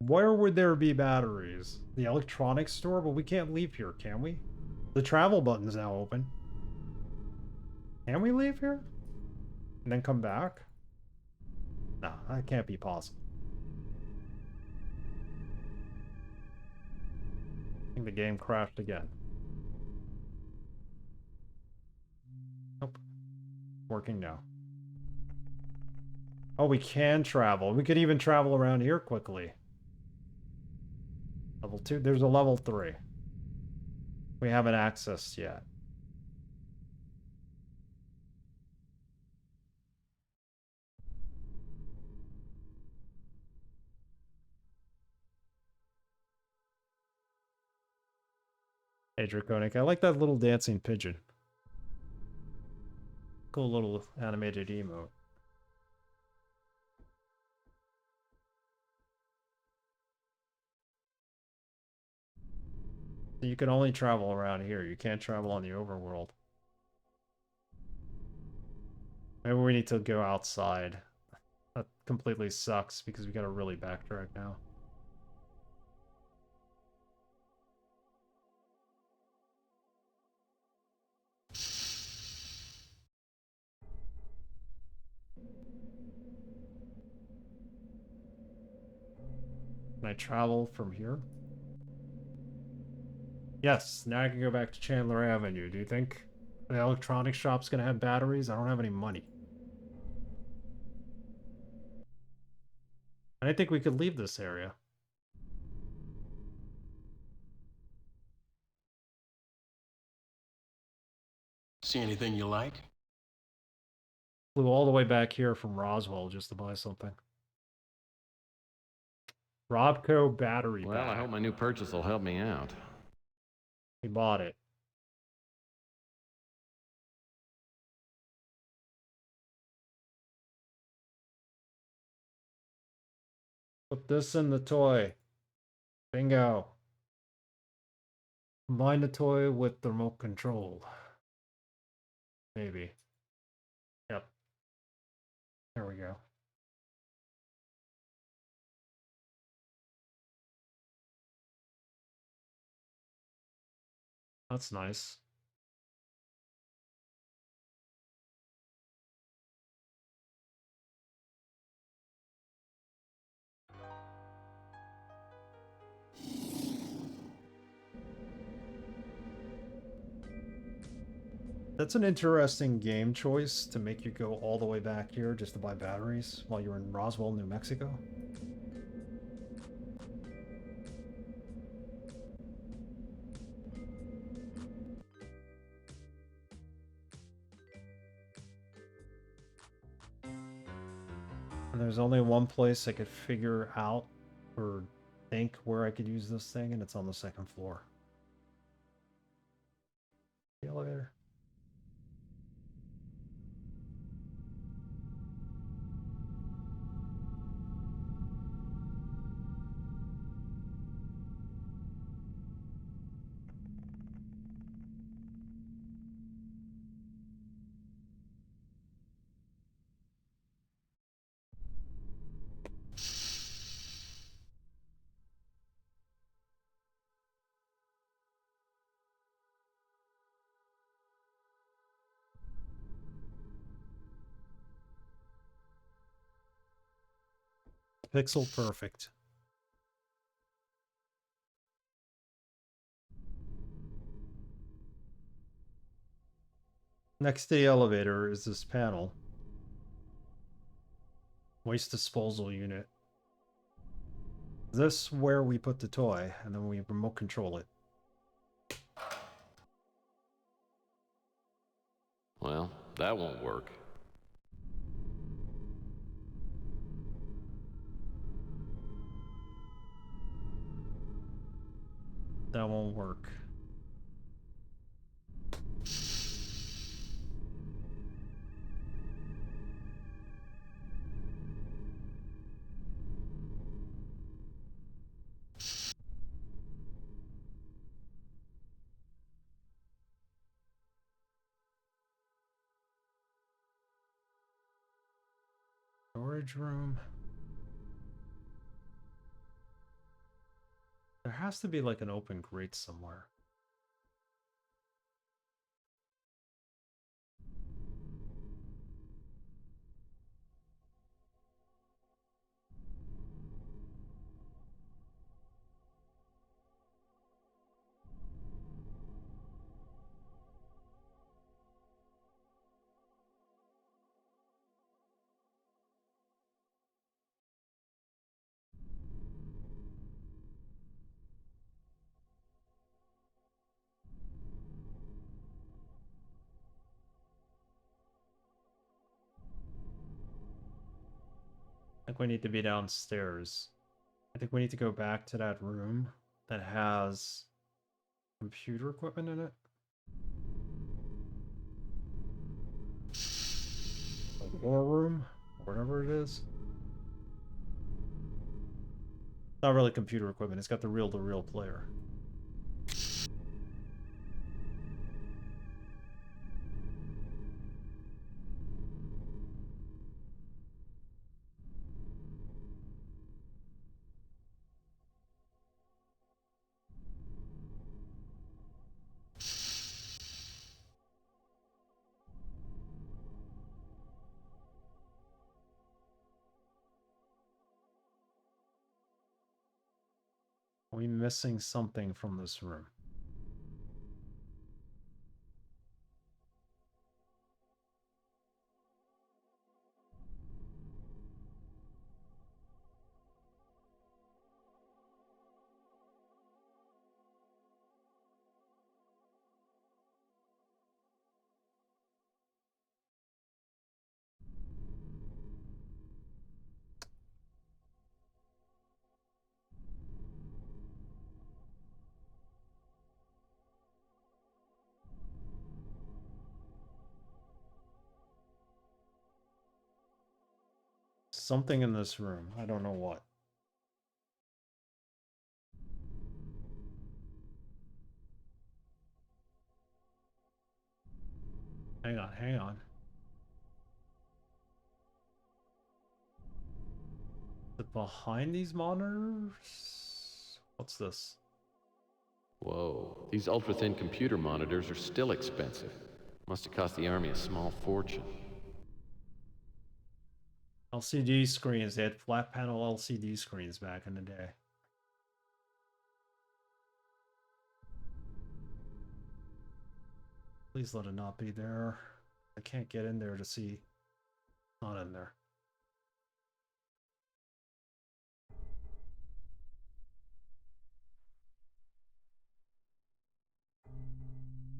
Where would there be batteries? The electronics store? But we can't leave here, can we? The travel button's now open. Can we leave here? And then come back? No, that can't be possible. I think the game crashed again. Nope. Working now. Oh, we can travel. We could even travel around here quickly. Level 2. There's a level 3. We haven't accessed yet. Hey, Draconic. I like that little dancing pigeon. Cool little animated emote. You can only travel around here. You can't travel on the overworld. Maybe we need to go outside. That completely sucks because we gotta really backtrack now. Can I travel from here? Yes, now I can go back to Chandler Avenue. Do you think the electronics shop's gonna have batteries? I don't have any money. I didn't think we could leave this area. See anything you like? Flew all the way back here from Roswell just to buy something. Robco battery Well, I pack. hope my new purchase will help me out. We bought it. Put this in the toy. Bingo. Combine the toy with the remote control. Maybe. Yep. There we go. That's nice. That's an interesting game choice to make you go all the way back here just to buy batteries while you're in Roswell, New Mexico. And there's only one place I could figure out or think where I could use this thing, and it's on the second floor. The elevator. Pixel perfect. Next to the elevator is this panel. Waste disposal unit. This where we put the toy, and then we remote control it. Well, that won't work. That won't work. Storage room. There has to be like an open grate somewhere. I think we need to be downstairs. I think we need to go back to that room that has computer equipment in it. Like war room, whatever it is. Not really computer equipment, it's got the reel-to-reel player. Are we missing something from this room? Something in this room. I don't know what. Hang on, hang on. Is it behind these monitors? What's this? Whoa, these ultra-thin computer monitors are still expensive. Must have cost the Army a small fortune. LCD screens. They had flat panel LCD screens back in the day. Please let it not be there. I can't get in there to see. Not in there.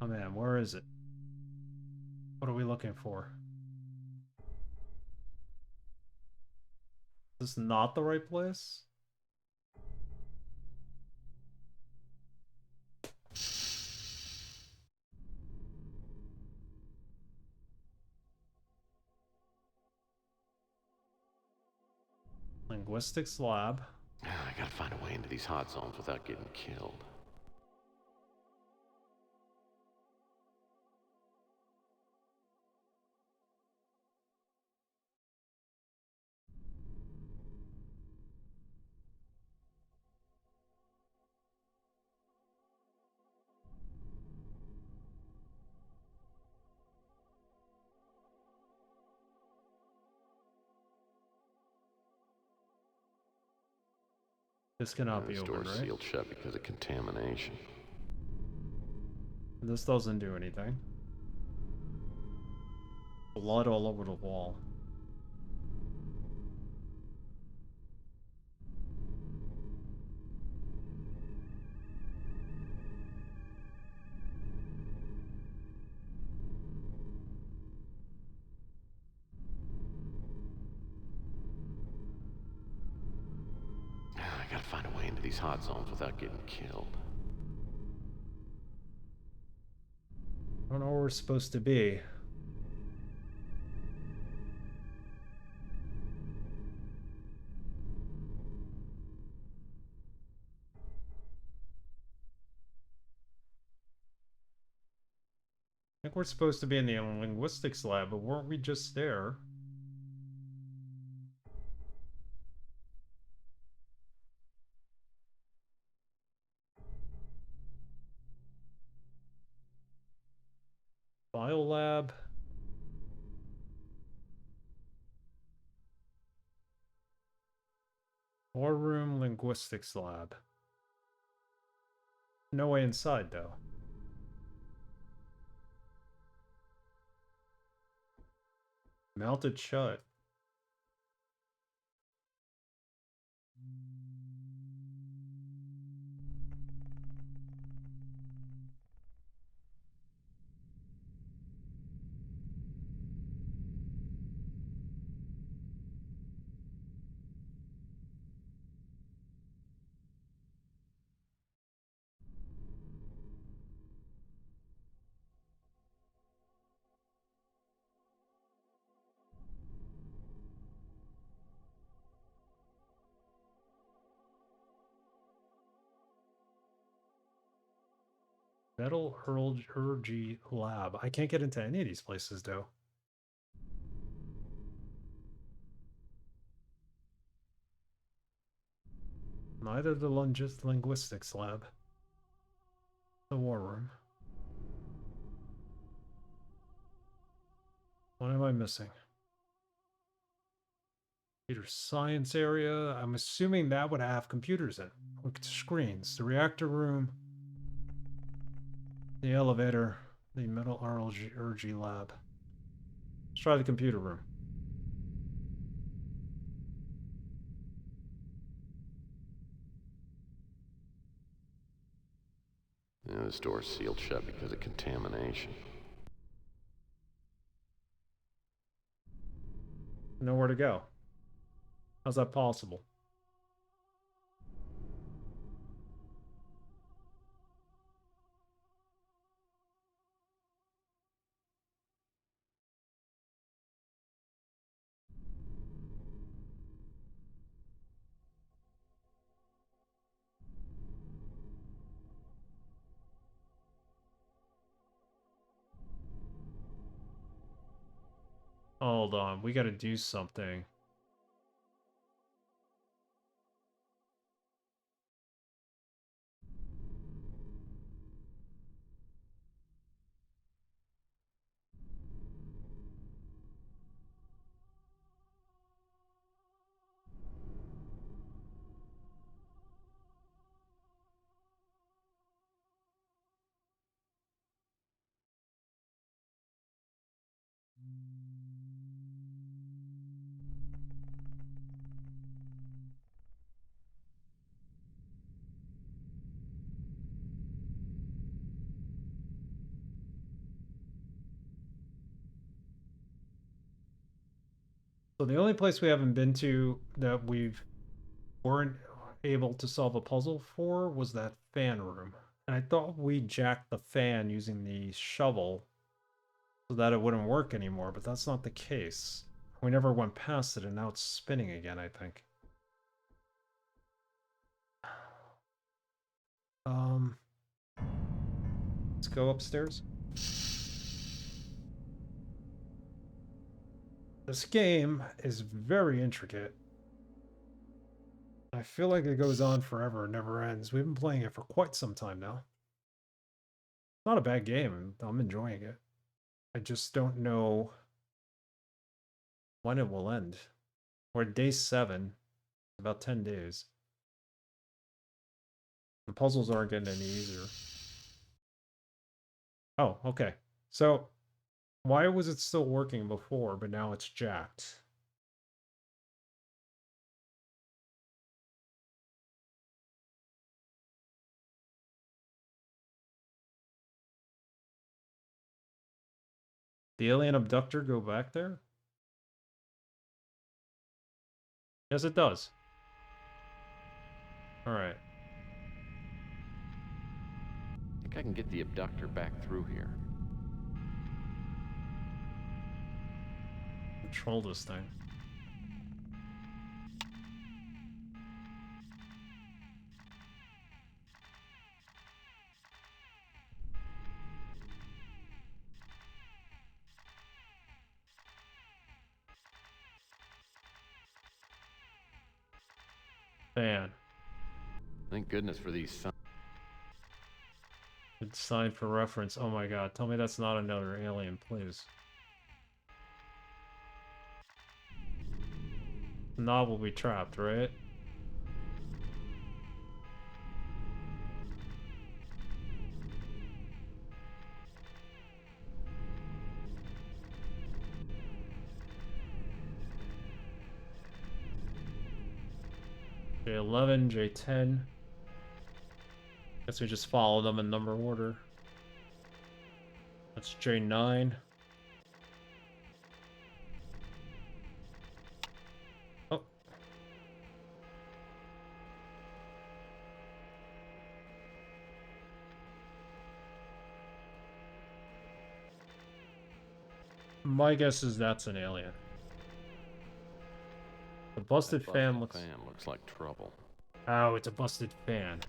Oh man, where is it? What are we looking for? Is this not the right place? Linguistics lab. I gotta find a way into these hot zones without getting killed. This cannot be The open, store's right? sealed shut because of contamination. This doesn't do anything. Blood all over the wall. I gotta find a way into these hot zones without getting killed. I don't know where we're supposed to be. I think we're supposed to be in the linguistics lab, but weren't we just there? Biolab. War room, linguistics lab. No way inside, though. Mounted shut. Metallurgy lab. I can't get into any of these places, though. Neither the linguistics lab. The war room. What am I missing? Computer science area. I'm assuming that would have computers in. Look at the screens. The reactor room. The elevator. The metallurgy lab. Let's try the computer room. The store's sealed shut because of contamination. Nowhere to go. How's that possible? Hold on, we gotta do something. So the only place we haven't been to that weren't able to solve a puzzle for was that fan room. And I thought we jacked the fan using the shovel so that it wouldn't work anymore, but that's not the case. We never went past it, and now it's spinning again, I think. Let's go upstairs. This game is very intricate. I feel like it goes on forever and never ends. We've been playing it for quite some time now. It's not a bad game, and I'm enjoying it. I just don't know when it will end. We're at day 7, about 10 days. The puzzles aren't getting any easier. Oh, okay. So, why was it still working before, but now it's jacked? The alien abductor go back there? Yes, it does. Alright. I think I can get the abductor back through here. Control this thing. Fan. Thank goodness for these signs. It's signed for reference. Oh my god, tell me that's not another alien, please. The knob will be trapped, right? J11, J10. Guess we just follow them in number order. That's J9. Oh. My guess is that's an alien. The busted fan looks like trouble. Oh, it's a busted fan.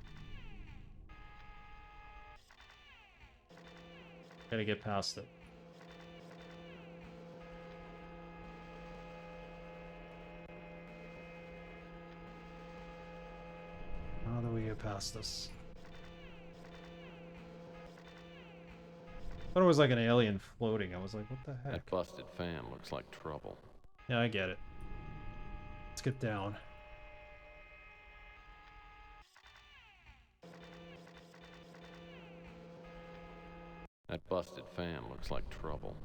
Gotta get past it. How do we get past this? I thought it was like an alien floating. I was like, what the heck? That busted fan looks like trouble. Yeah, I get it. Let's get down. That busted fan looks like trouble.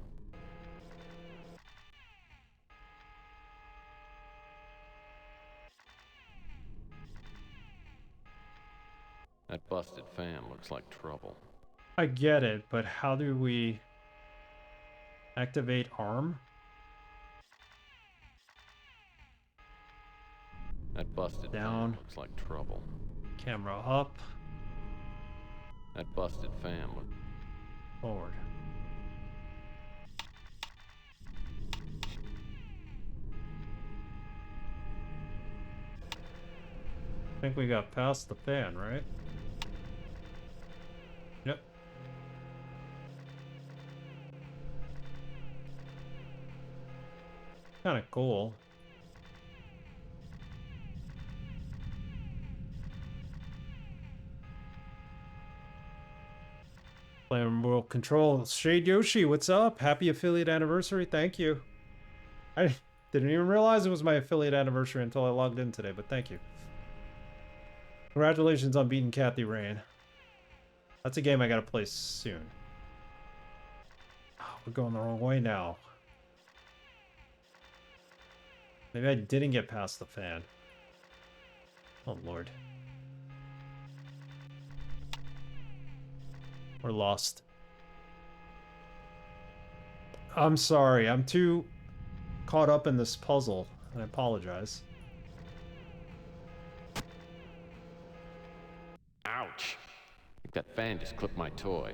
That busted fan looks like trouble. I get it, but how do we activate arm? That busted Down. fan looks like trouble. Camera up. That busted fan looks Forward. I think we got past the fan, right? Yep. Kind of cool. Playing World Control. Shade Yoshi, what's up? Happy affiliate anniversary. Thank you. I didn't even realize it was my affiliate anniversary until I logged in today, but thank you. Congratulations on beating Kathy Rain. That's a game I gotta play soon. Oh, we're going the wrong way now. Maybe I didn't get past the fan. Oh, Lord. We're lost. I'm sorry. I'm too caught up in this puzzle. I apologize. Ouch! I think that fan just clipped my toy.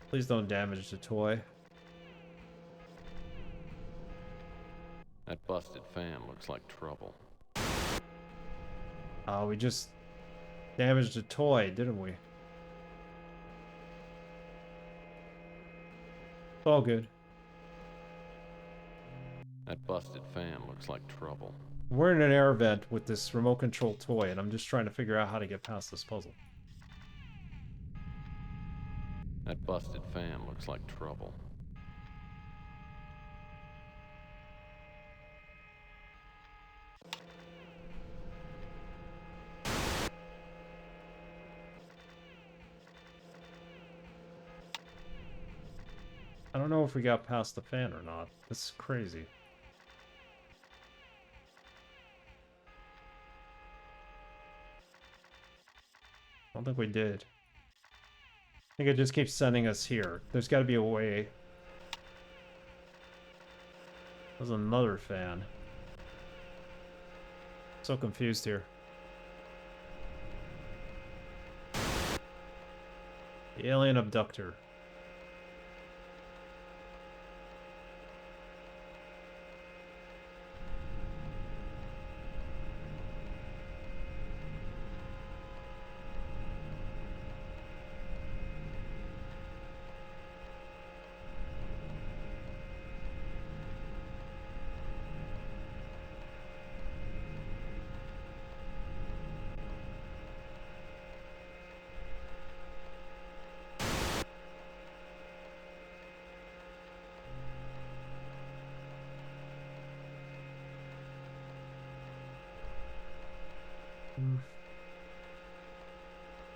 Please don't damage the toy. That busted fan looks like trouble. We just damaged the toy, didn't we? It's all good. That busted fan looks like trouble. We're in an air vent with this remote control toy, and I'm just trying to figure out how to get past this puzzle. That busted fan looks like trouble. I don't know if we got past the fan or not. This is crazy. I don't think we did. I think it just keeps sending us here. There's got to be a way. There's another fan. So confused here. The alien abductor.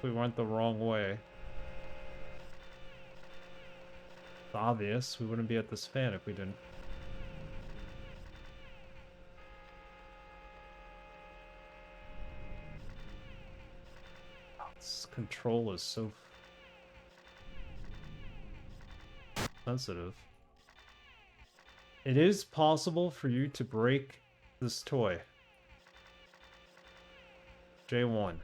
We went the wrong way. It's obvious. We wouldn't be at this fan if we didn't. Oh, this control is so sensitive. It is possible for you to break this toy. J1.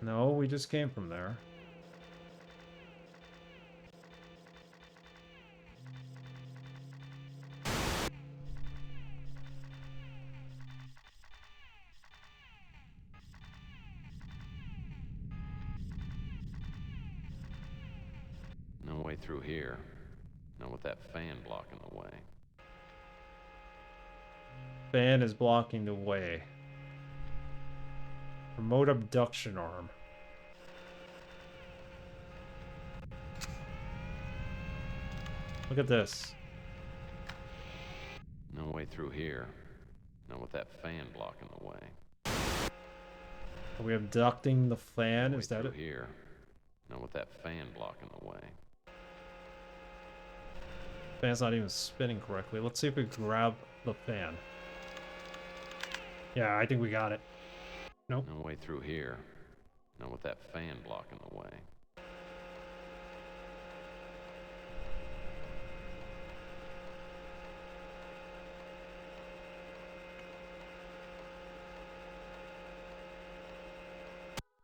No, we just came from there. No way through here. Not with that fan blocking the way. Fan is blocking the way. Remote abduction arm. Look at this. No way through here. Not with that fan blocking the way. Are we abducting the fan? No way Is that through it? here. Not with that fan blocking the way. Fan's not even spinning correctly. Let's see if we grab the fan. Yeah, I think we got it. Nope. No way through here. Not with that fan blocking the way.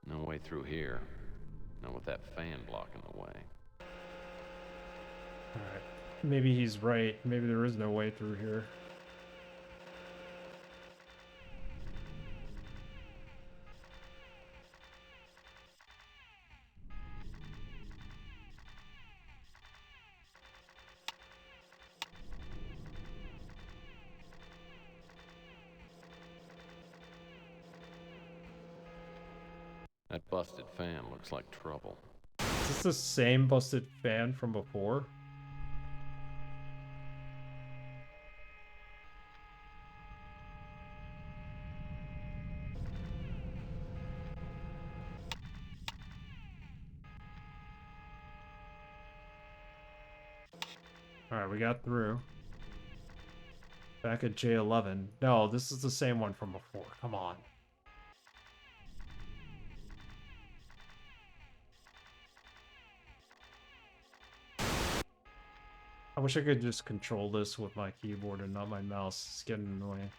No way through here. Not with that fan blocking the way. Alright. Maybe he's right. Maybe there is no way through here. That busted fan looks like trouble. Is this the same busted fan from before? Alright, we got through. Back at J11. No, this is the same one from before. Come on. I wish I could just control this with my keyboard and not my mouse. It's getting annoying.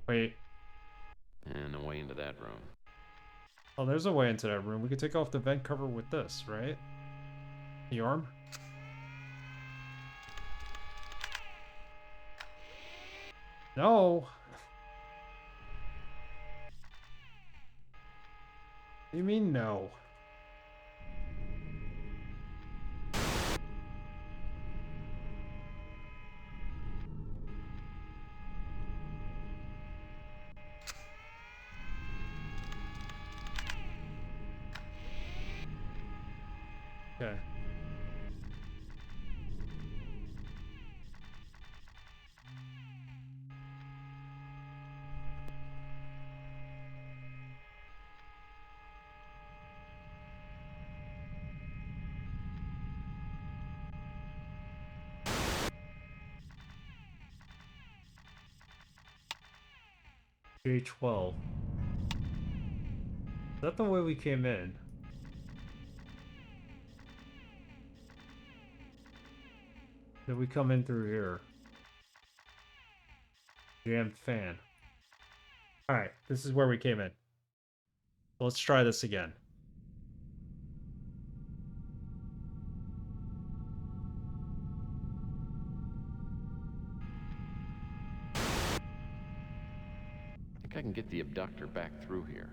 Wait. And a way into that room. Oh, there's a way into that room. We could take off the vent cover with this, right? The arm? No! What do you mean no? Okay. J12. Is that the way we came in? Did we come in through here? Jammed fan. Alright, this is where we came in. Let's try this again. I think I can get the abductor back through here.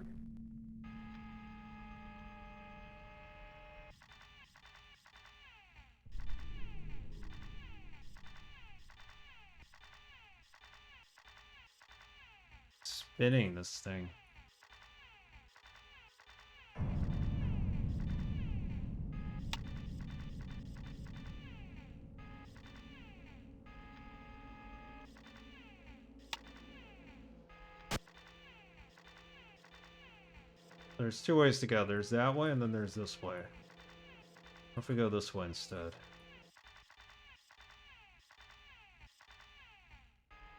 Spinning this thing. There's two ways to go. There's that way and then there's this way. What if we go this way instead?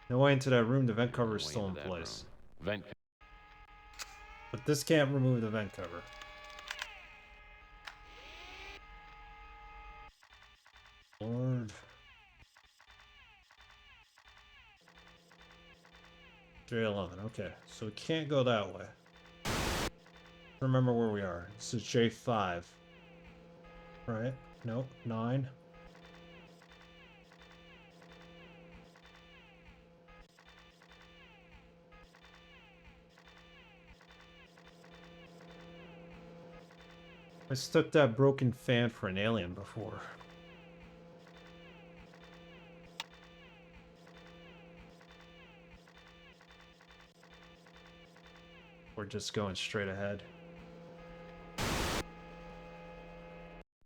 No way into that room. The vent cover is still in place. Vent. But this can't remove the vent cover. Lord. J11. Okay, so we can't go that way. Remember where we are. This is J5. Right? Nope. 9. I mistook that broken fan for an alien before. We're just going straight ahead.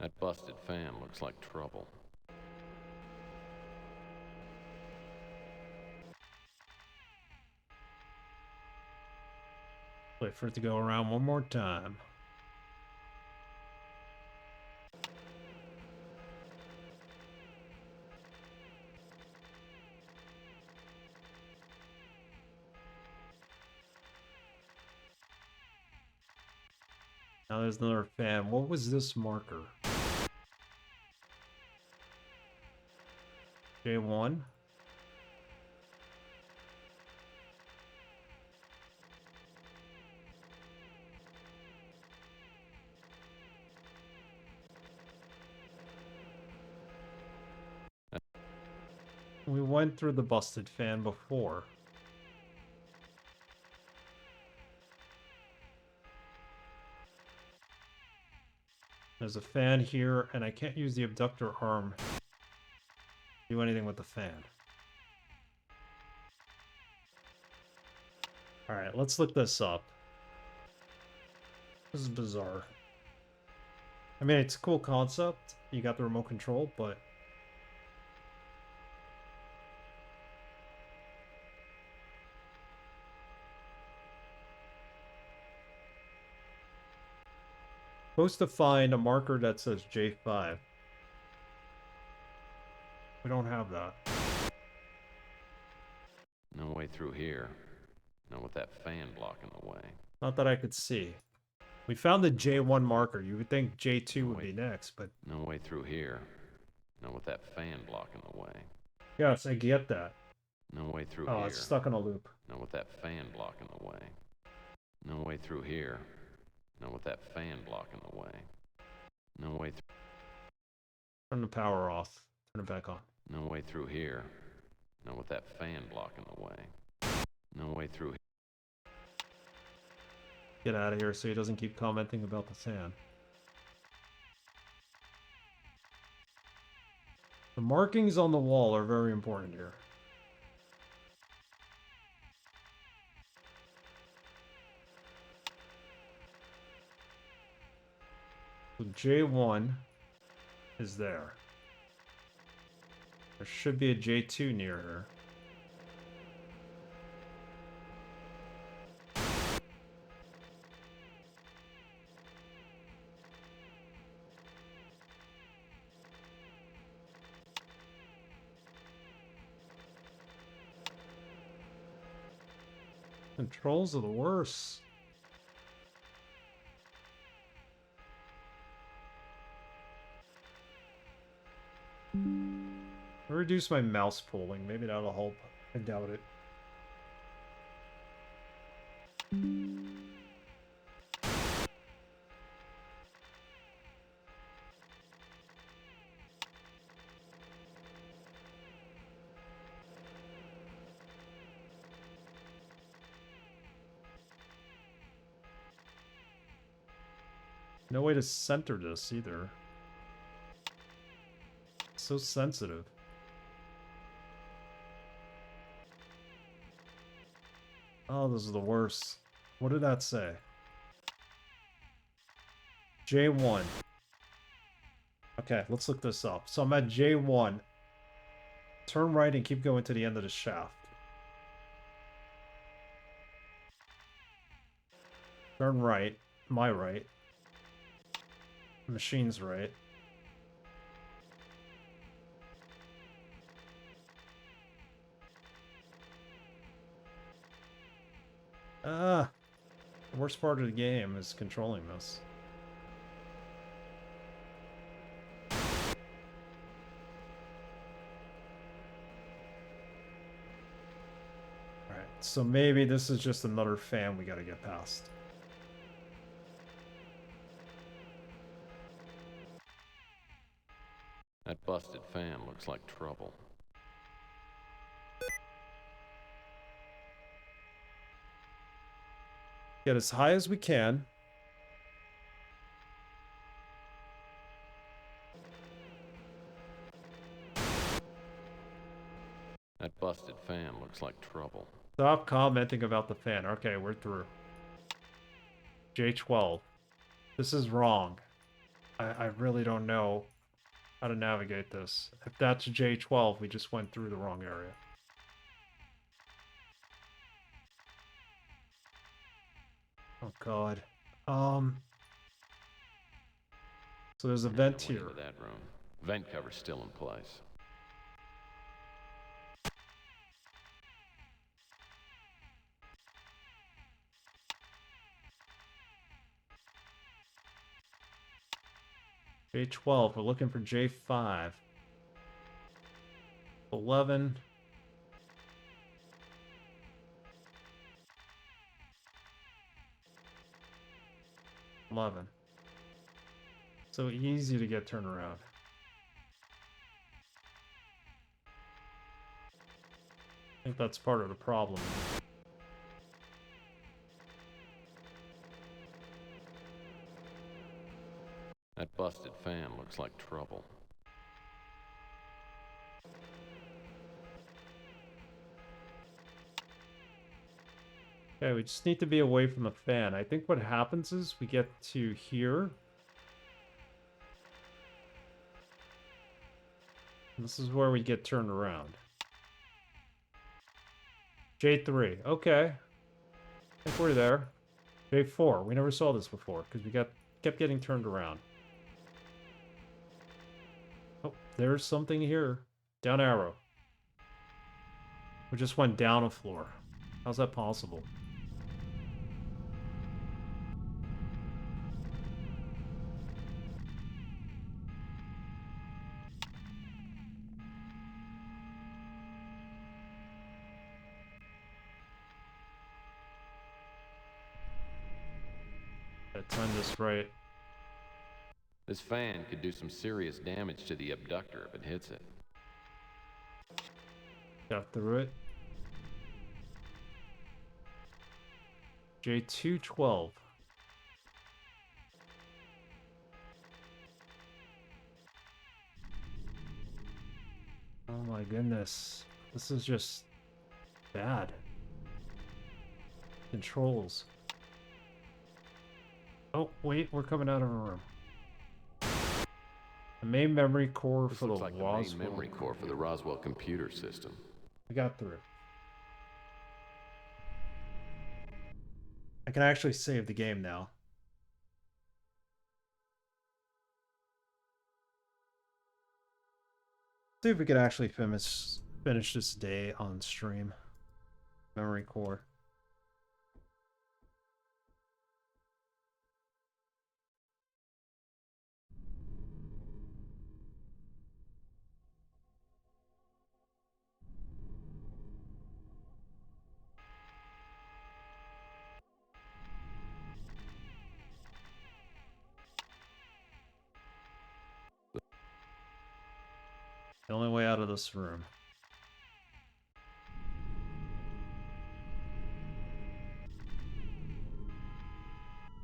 That busted fan looks like trouble. Wait for it to go around one more time. Now there's another fan. What was this marker? J1? We went through the busted fan before. There's a fan here, and I can't use the abductor arm to do anything with the fan. Alright, let's look this up. This is bizarre. I mean, it's a cool concept. You got the remote control, but... supposed to find a marker that says J5. We don't have that. No way through here. Not with that fan blocking the way. Not that I could see. We found the J1 marker. You would think J2 No would way. be next, but... No way through here. Not with that fan blocking the way. Yes, I get that. No way through Oh, here. it's stuck in a loop. Not with that fan blocking the way. No way through here. Not with that fan blocking the way. No way through. Turn the power off. Turn it back on. No way through here. Not with that fan blocking the way. No way through. Get out of here so he doesn't keep commenting about the fan. The markings on the wall are very important here. So J1 is there. There should be a J2 near her. Controls are the worst. I'll reduce my mouse pulling. Maybe that'll help. I doubt it. No way to center this either. It's so sensitive. Oh, those are the worst. What did that say? J1. Okay, let's look this up. So I'm at J1. Turn right and keep going to the end of the shaft. Turn right. My right. Machine's right. The worst part of the game is controlling this. Alright, so maybe this is just another fan we gotta get past. That busted fan looks like trouble. Get as high as we can. That busted fan looks like trouble. Stop commenting about the fan. Okay, we're through. J12. This is wrong. I really don't know how to navigate this. If that's J12, we just went through the wrong area. Oh god. So there's a vent No way here. into that room. Vent cover's still in place. J12, we're looking for J5. 11. So easy to get turned around. I think that's part of the problem. That busted fan looks like trouble. Okay, we just need to be away from the fan. I think what happens is we get to here. This is where we get turned around. J3. Okay. I think we're there. J4. We never saw this before because we kept getting turned around. Oh, there's something here. Down arrow. We just went down a floor. How's that possible? Time this right. This fan could do some serious damage to the abductor if it hits it. Got through it. J212. Oh my goodness. This is just bad. Controls. Oh, wait, we're coming out of a room. The main memory core This for the looks like the Roswell. main memory core for the Roswell computer system. We got through. I can actually save the game now. See if we could actually finish this day on stream. Memory core. The only way out of this room.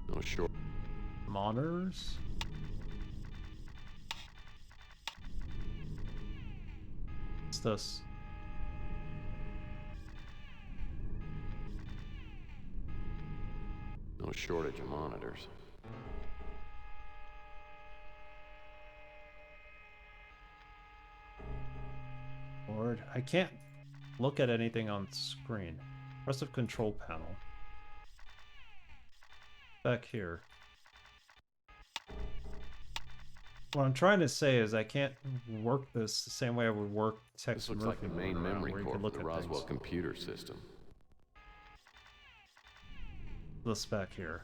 No short. Monitors? What's this? No shortage of monitors. Lord, I can't look at anything on screen. Rest of control panel. Back here. What I'm trying to say is I can't work this the same way I would work Tex This looks Murphy like the main memory where you core can for look the at Roswell things. computer system. This back here.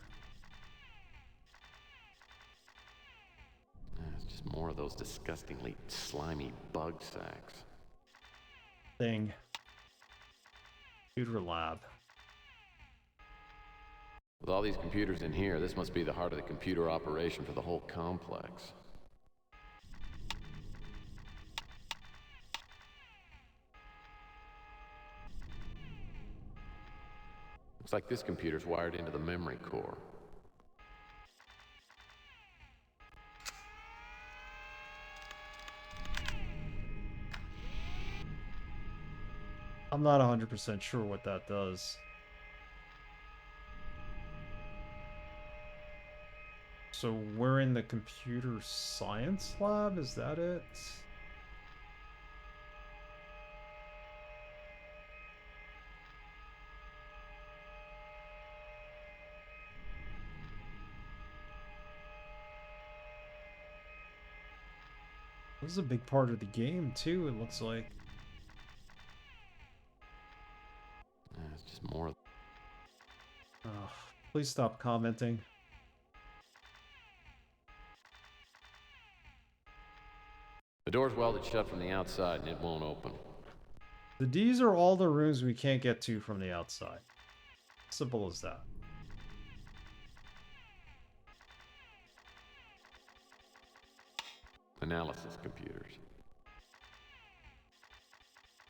It's just more of those disgustingly slimy bug sacks. Thing. Computer lab. With all these computers in here, this must be the heart of the computer operation for the whole complex. Looks like this computer's wired into the memory core. I'm not 100% sure what that does. So we're in the computer science lab? Is that it? This is a big part of the game too, it looks like. It's just more. Oh, please stop commenting. The door's welded shut from the outside and it won't open. These are all the rooms we can't get to from the outside. Simple as that. Analysis computers.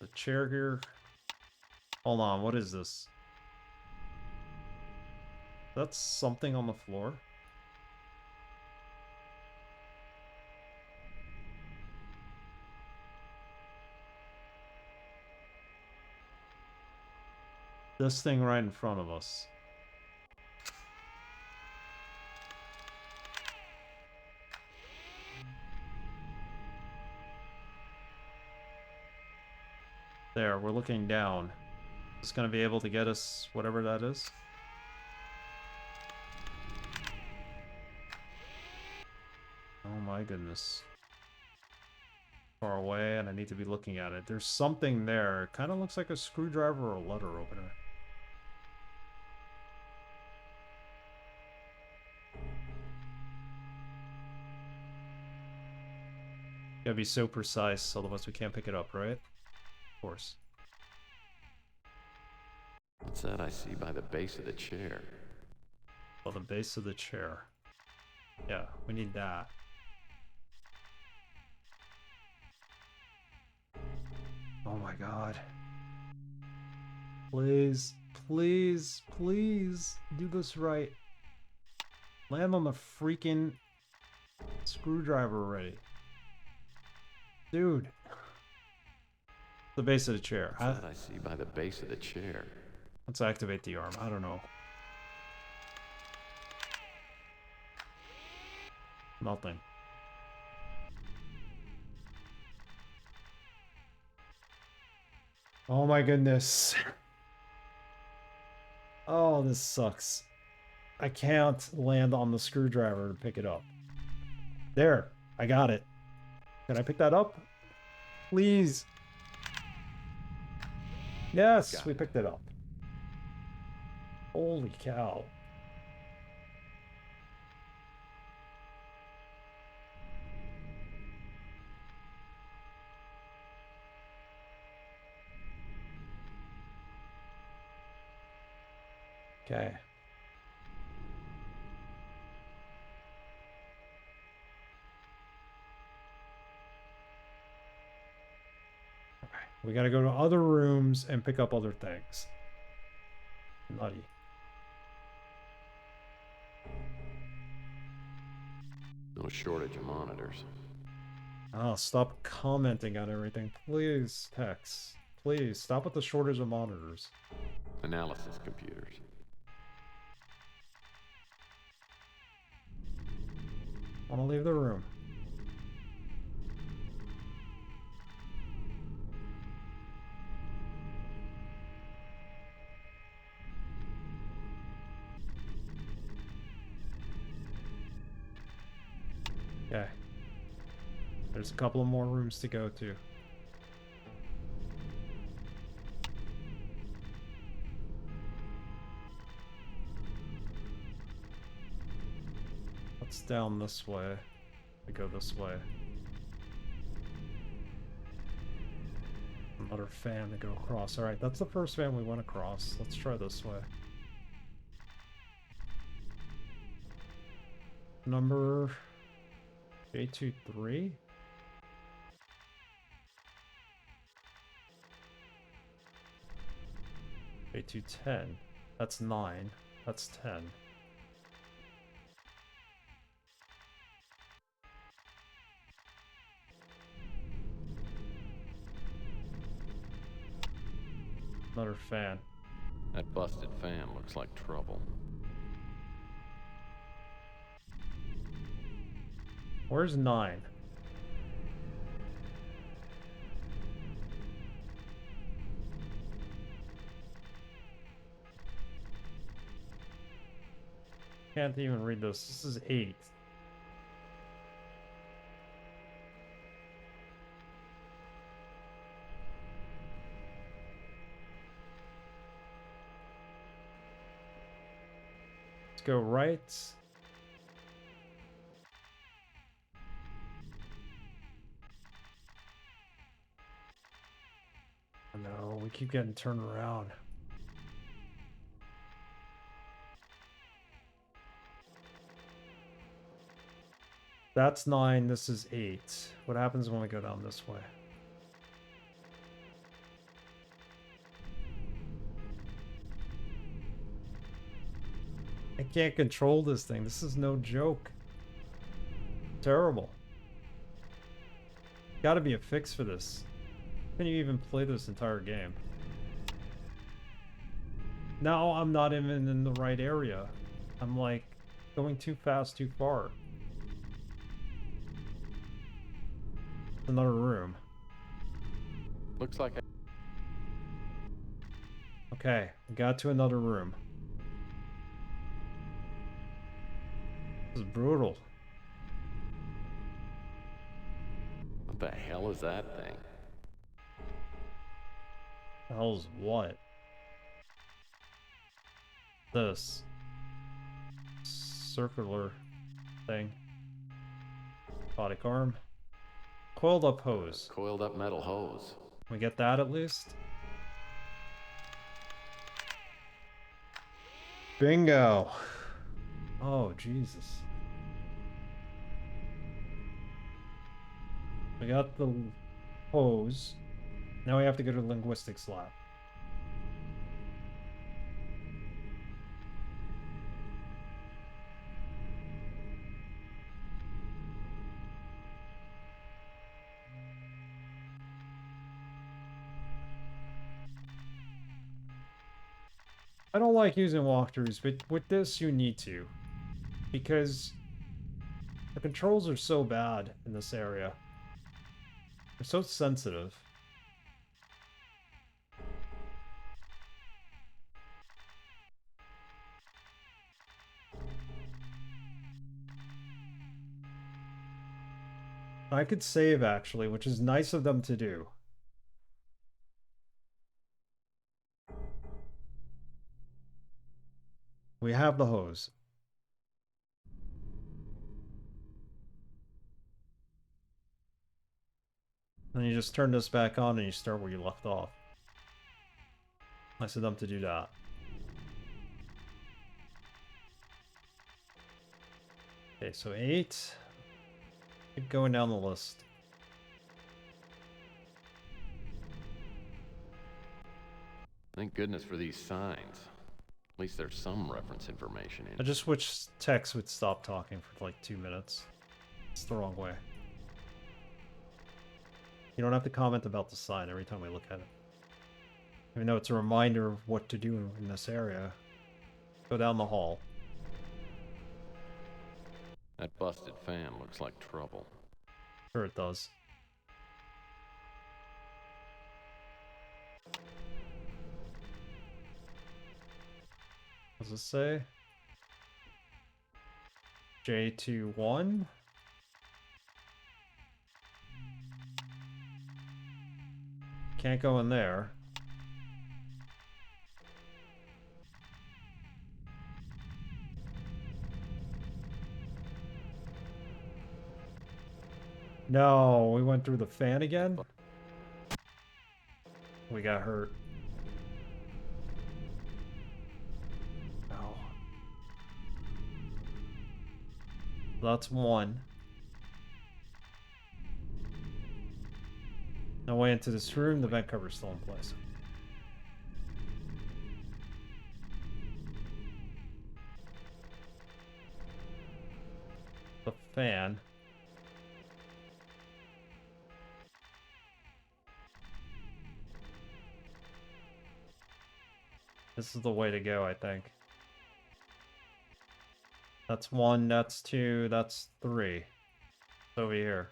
The chair here. Hold on, what is this? That's something on the floor. This thing right in front of us. There, we're looking down. It's gonna be able to get us whatever that is. Oh my goodness. far away, and I need to be looking at it. There's something there. It kind of looks like a screwdriver or a letter opener. Gotta be so precise, otherwise we can't pick it up, right? Of course. What's that I see by the base of the chair? Oh, the base of the chair. Yeah, we need that. Oh my god. Please, please, please do this right. Land on the freaking screwdriver already. Dude. The base of the chair. What's that I see by the base of the chair? Let's activate the arm. I don't know. Nothing. Oh my goodness. Oh, this sucks. I can't land on the screwdriver to pick it up. There. I got it. Can I pick that up? Please. Yes, we picked it up. Holy cow. Okay. We gotta go to other rooms and pick up other things. Nutty. No shortage of monitors. Oh, stop commenting on everything. Please, Tex. Please, stop with the shortage of monitors. Analysis computers. I wanna leave the room. Okay. There's a couple of more rooms to go to. It's down this way. We go this way. Another fan to go across. Alright, that's the first fan we went across. Let's try this way. Number A23? A210. That's 9. That's 10. Another fan. That busted fan looks like trouble. Where's 9? Can't even read this. This is 8. Let's go right. No, we keep getting turned around. That's 9, this is 8. What happens when we go down this way? I can't control this thing. This is no joke. Terrible. Gotta be a fix for this. Can you even play this entire game? Now I'm not even in the right area. I'm like going too fast, too far. Another room. Looks like Okay, we got to another room. This is brutal. What The hell is that thing? The hell's what? This circular thing. Robotic arm. Coiled up hose. Coiled up metal hose. We get that at least? Bingo! Oh, Jesus. We got the hose. Now we have to go to the linguistics lab. I don't like using walkthroughs, but with this you need to. Because the controls are so bad in this area. They're so sensitive. I could save actually, which is nice of them to do. We have the hose. And you just turn this back on and you start where you left off. Nice of them to do that. Okay, so 8. Keep going down the list. Thank goodness for these signs. At least there's some reference information in I just wish Tex would stop talking for like 2 minutes. It's the wrong way. You don't have to comment about the sign every time we look at it. Even though it's a reminder of what to do in this area. Go down the hall. That busted fan looks like trouble. Sure it does. What does it say? J21? Can't go in there. No, we went through the fan again? We got hurt. Oh. That's 1. No way into this room, the vent cover's still in place. The fan. This is the way to go, I think. That's 1, that's 2, that's 3. It's over here.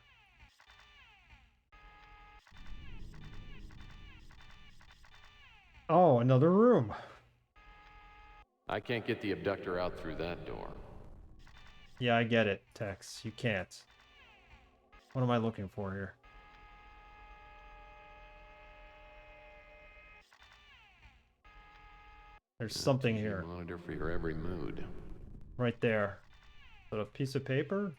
Oh, another room. I can't get the abductor out through that door. Yeah, I get it, Tex. You can't. What am I looking for here? There's something here. Monitor for your every mood. Right there. Is that a piece of paper?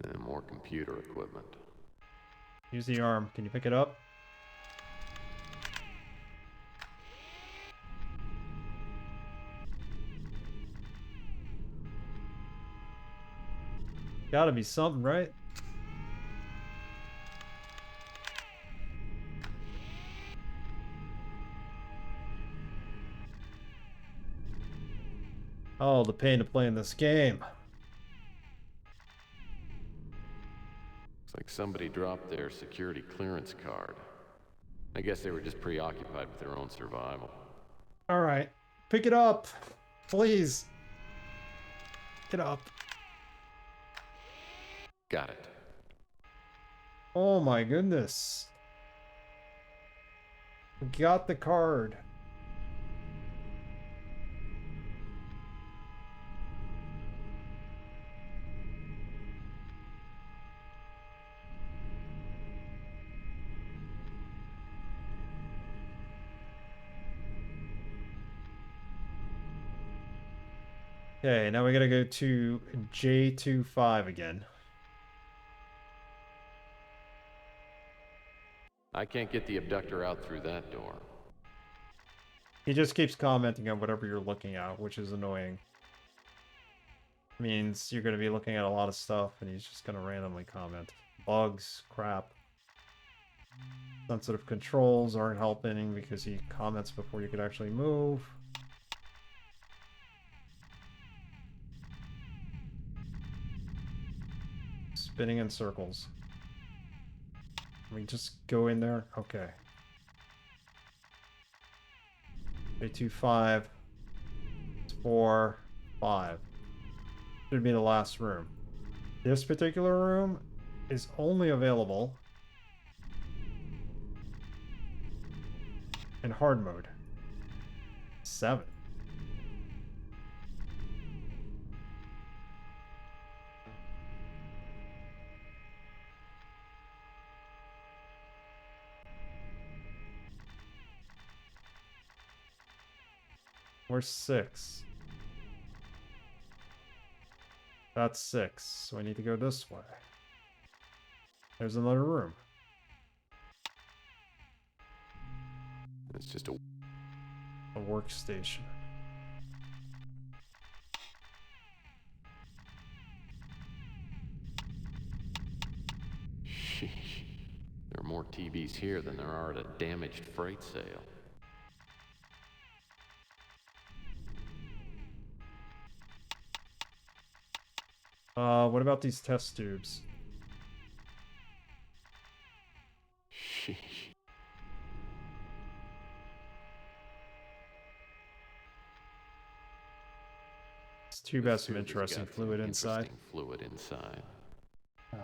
And more computer equipment. Use the arm. Can you pick it up? Gotta be something, right? Oh, the pain of playing this game. Looks like somebody dropped their security clearance card. I guess they were just preoccupied with their own survival. All right. Pick it up. Please. Pick it up. Got it. Oh my goodness. We got the card. Okay, now we gotta go to J25 again. I can't get the abductor out through that door. He just keeps commenting on whatever you're looking at, which is annoying. Means you're gonna be looking at a lot of stuff and he's just gonna randomly comment. Bugs, crap. Sensitive controls aren't helping because he comments before you could actually move. Spinning in circles. We just go in there? Okay. 325. 4, 5. Should be the last room. This particular room is only available in hard mode. 7. Where's 6? That's 6. So I need to go this way. There's another room. It's just a workstation. Sheesh. There are more TVs here than there are at a damaged freight sale. What about these test tubes? Sheesh. This tube has some interesting fluid inside. Fluid inside.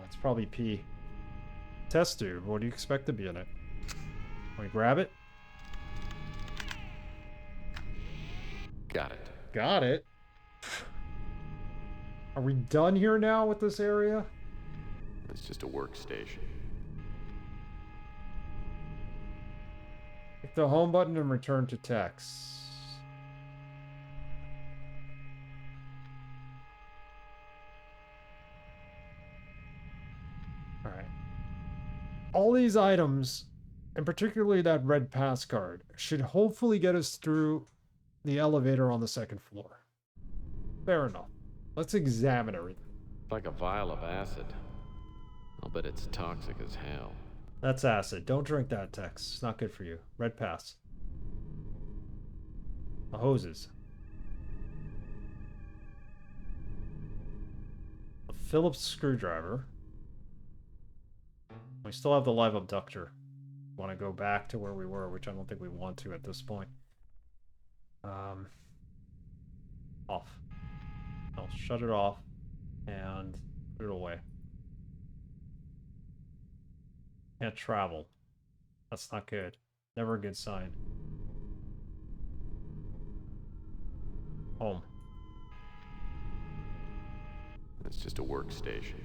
It's probably pee. Test tube. What do you expect to be in it? Want to grab it? Got it. Got it. Are we done here now with this area? It's just a workstation. Click the home button and return to Tex. Alright. All these items, and particularly that red pass card, should hopefully get us through the elevator on the second floor. Fair enough. Let's examine everything. Like a vial of acid. I'll bet it's toxic as hell. That's acid. Don't drink that, Tex. It's not good for you. Red pass. The hoses. A Phillips screwdriver. We still have the live abductor. Want to go back to where we were, which I don't think we want to at this point. Off. I'll shut it off and put it away. Can't travel. That's not good. Never a good sign. Home. It's just a workstation.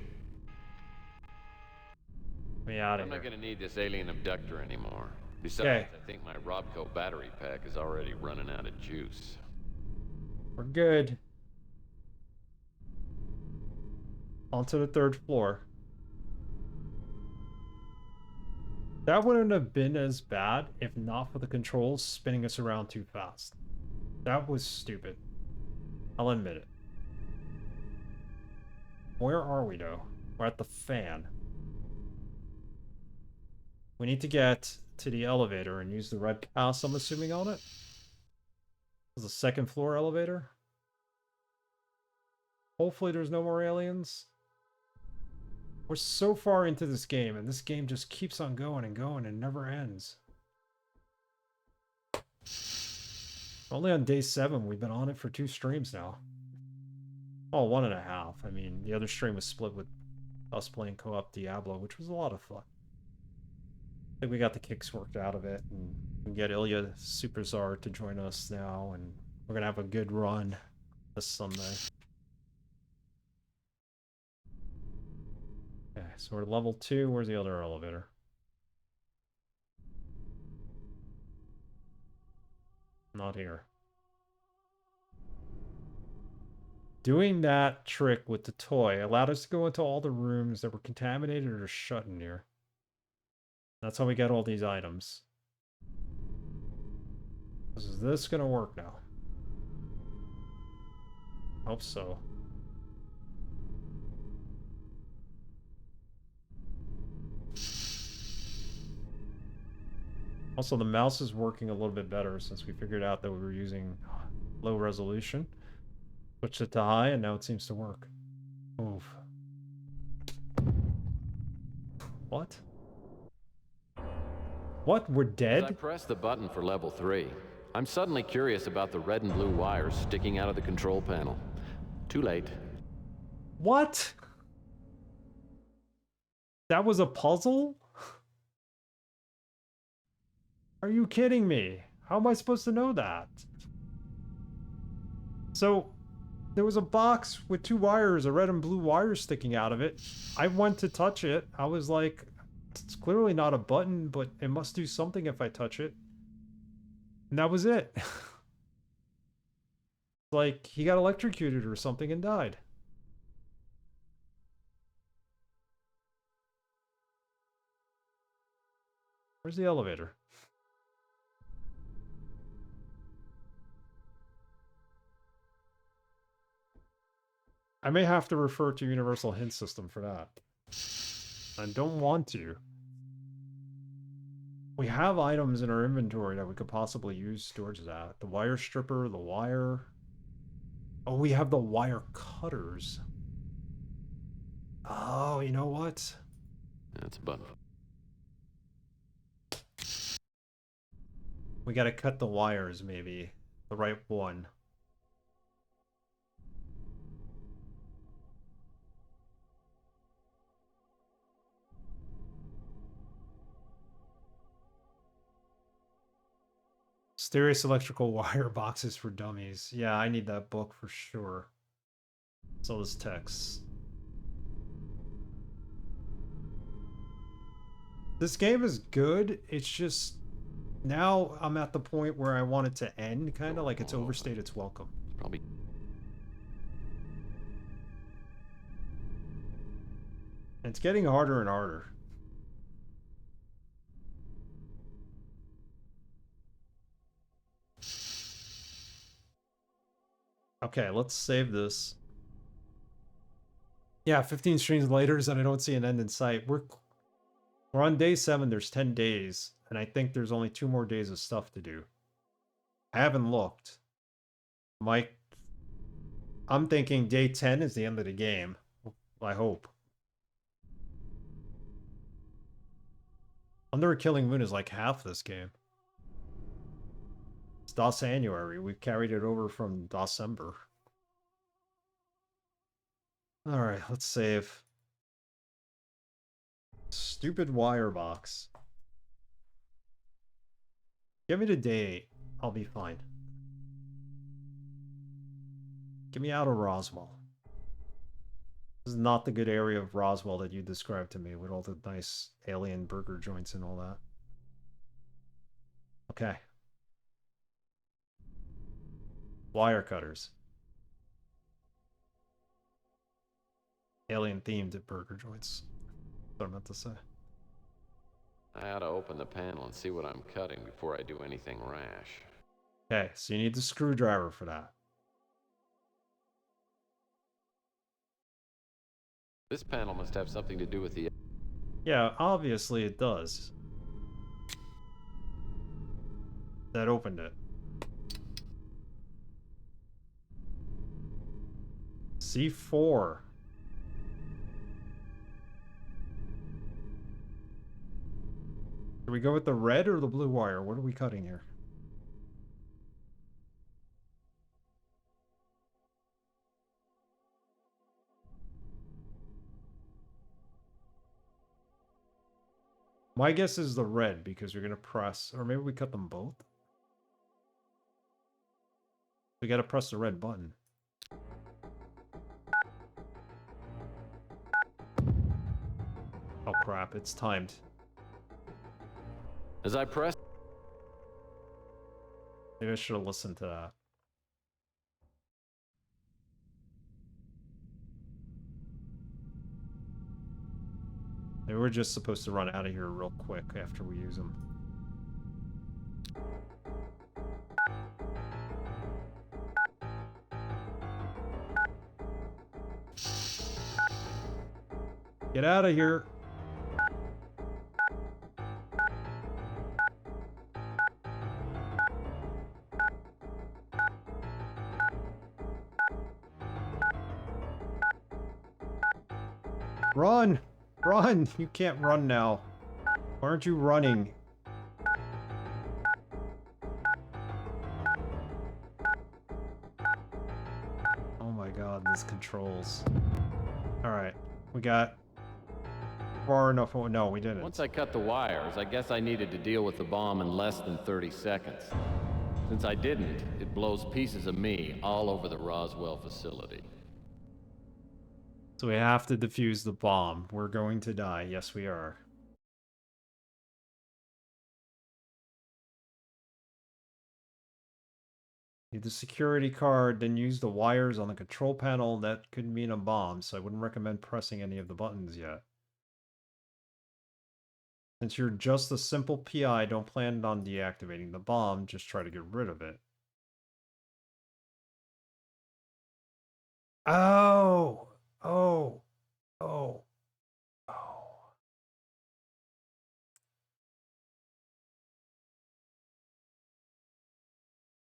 Me out of I'm here. not gonna need this alien abductor anymore. Besides, Okay. I think my Robco battery pack is already running out of juice. We're good. Onto the third floor. That wouldn't have been as bad if not for the controls spinning us around too fast. That was stupid. I'll admit it. Where are we though? We're at the fan. We need to get to the elevator and use the red pass, I'm assuming, on it. It's a second floor elevator. Hopefully there's no more aliens. We're so far into this game, and this game just keeps on going and going and never ends. Only on day 7, we've been on it for 2 streams now. Oh, 1.5. I mean, the other stream was split with us playing co-op Diablo, which was a lot of fun. I think we got the kicks worked out of it, and We can get Ilya Superzar to join us now, and we're gonna have a good run this Sunday. Okay, so we're level 2. Where's the other elevator? Not here. Doing that trick with the toy allowed us to go into all the rooms that were contaminated or shut in here. That's how we get all these items. Is this gonna work now? Hope so. Also, the mouse is working a little bit better since we figured out that we were using low resolution. Switched it to high, and now it seems to work. Move. What? What? We're dead? As I press the button for level 3, I'm suddenly curious about the red and blue wires sticking out of the control panel. Too late. What? That was a puzzle? Are you kidding me? How am I supposed to know that? So, there was a box with 2 wires, a red and blue wire sticking out of it. I went to touch it. I was like, it's clearly not a button, but it must do something if I touch it. And that was it. Like, he got electrocuted or something and died. Where's the elevator? I may have to refer to Universal Hint System for that. I don't want to. We have items in our inventory that we could possibly use storage at. The wire stripper, the wire... Oh, we have the wire cutters. Oh, you know what? That's a button. We gotta cut the wires, maybe. The right one. Mysterious electrical wire boxes for dummies. Yeah, I need that book for sure. So this text. This game is good. It's just now I'm at the point where I want it to end, kind of like it's overstayed its welcome. Probably. And it's getting harder and harder. Okay, let's save this. Yeah, 15 streams later, and I don't see an end in sight. We're on day 7. There's 10 days, and I think there's only 2 more days of stuff to do. I haven't looked. Mike, I'm thinking day 10 is the end of the game. I hope. Under a Killing Moon is like half this game. It's January. We've carried it over from December. Alright, let's save. Stupid wire box. Get me to day 8. I'll be fine. Get me out of Roswell. This is not the good area of Roswell that you described to me with all the nice alien burger joints and all that. Okay. Wire cutters. Alien themed burger joints. That's what I meant to say. I ought to open the panel and see what I'm cutting before I do anything rash. Okay, so you need the screwdriver for that. This panel must have something to do with the... Yeah, obviously it does. That opened it. C4. Do we go with the red or the blue wire? What are we cutting here? My guess is the red because you're gonna press, or maybe we cut them both. We gotta press the red button. Oh crap, it's timed. As I press... Maybe I should have listened to that. Maybe we're just supposed to run out of here real quick after we use them. Get out of here. Run! Run! You can't run now. Why aren't you running? Oh my god, these controls. Alright, we got far enough. Oh, no, we didn't. Once I cut the wires, I guess I needed to deal with the bomb in less than 30 seconds. Since I didn't, it blows pieces of me all over the Roswell facility. So we have to defuse the bomb. We're going to die. Yes, we are. Need the security card, then use the wires on the control panel. That could mean a bomb, so I wouldn't recommend pressing any of the buttons yet. Since you're just a simple PI, don't plan on deactivating the bomb, just try to get rid of it. Oh! Oh! Oh! Oh.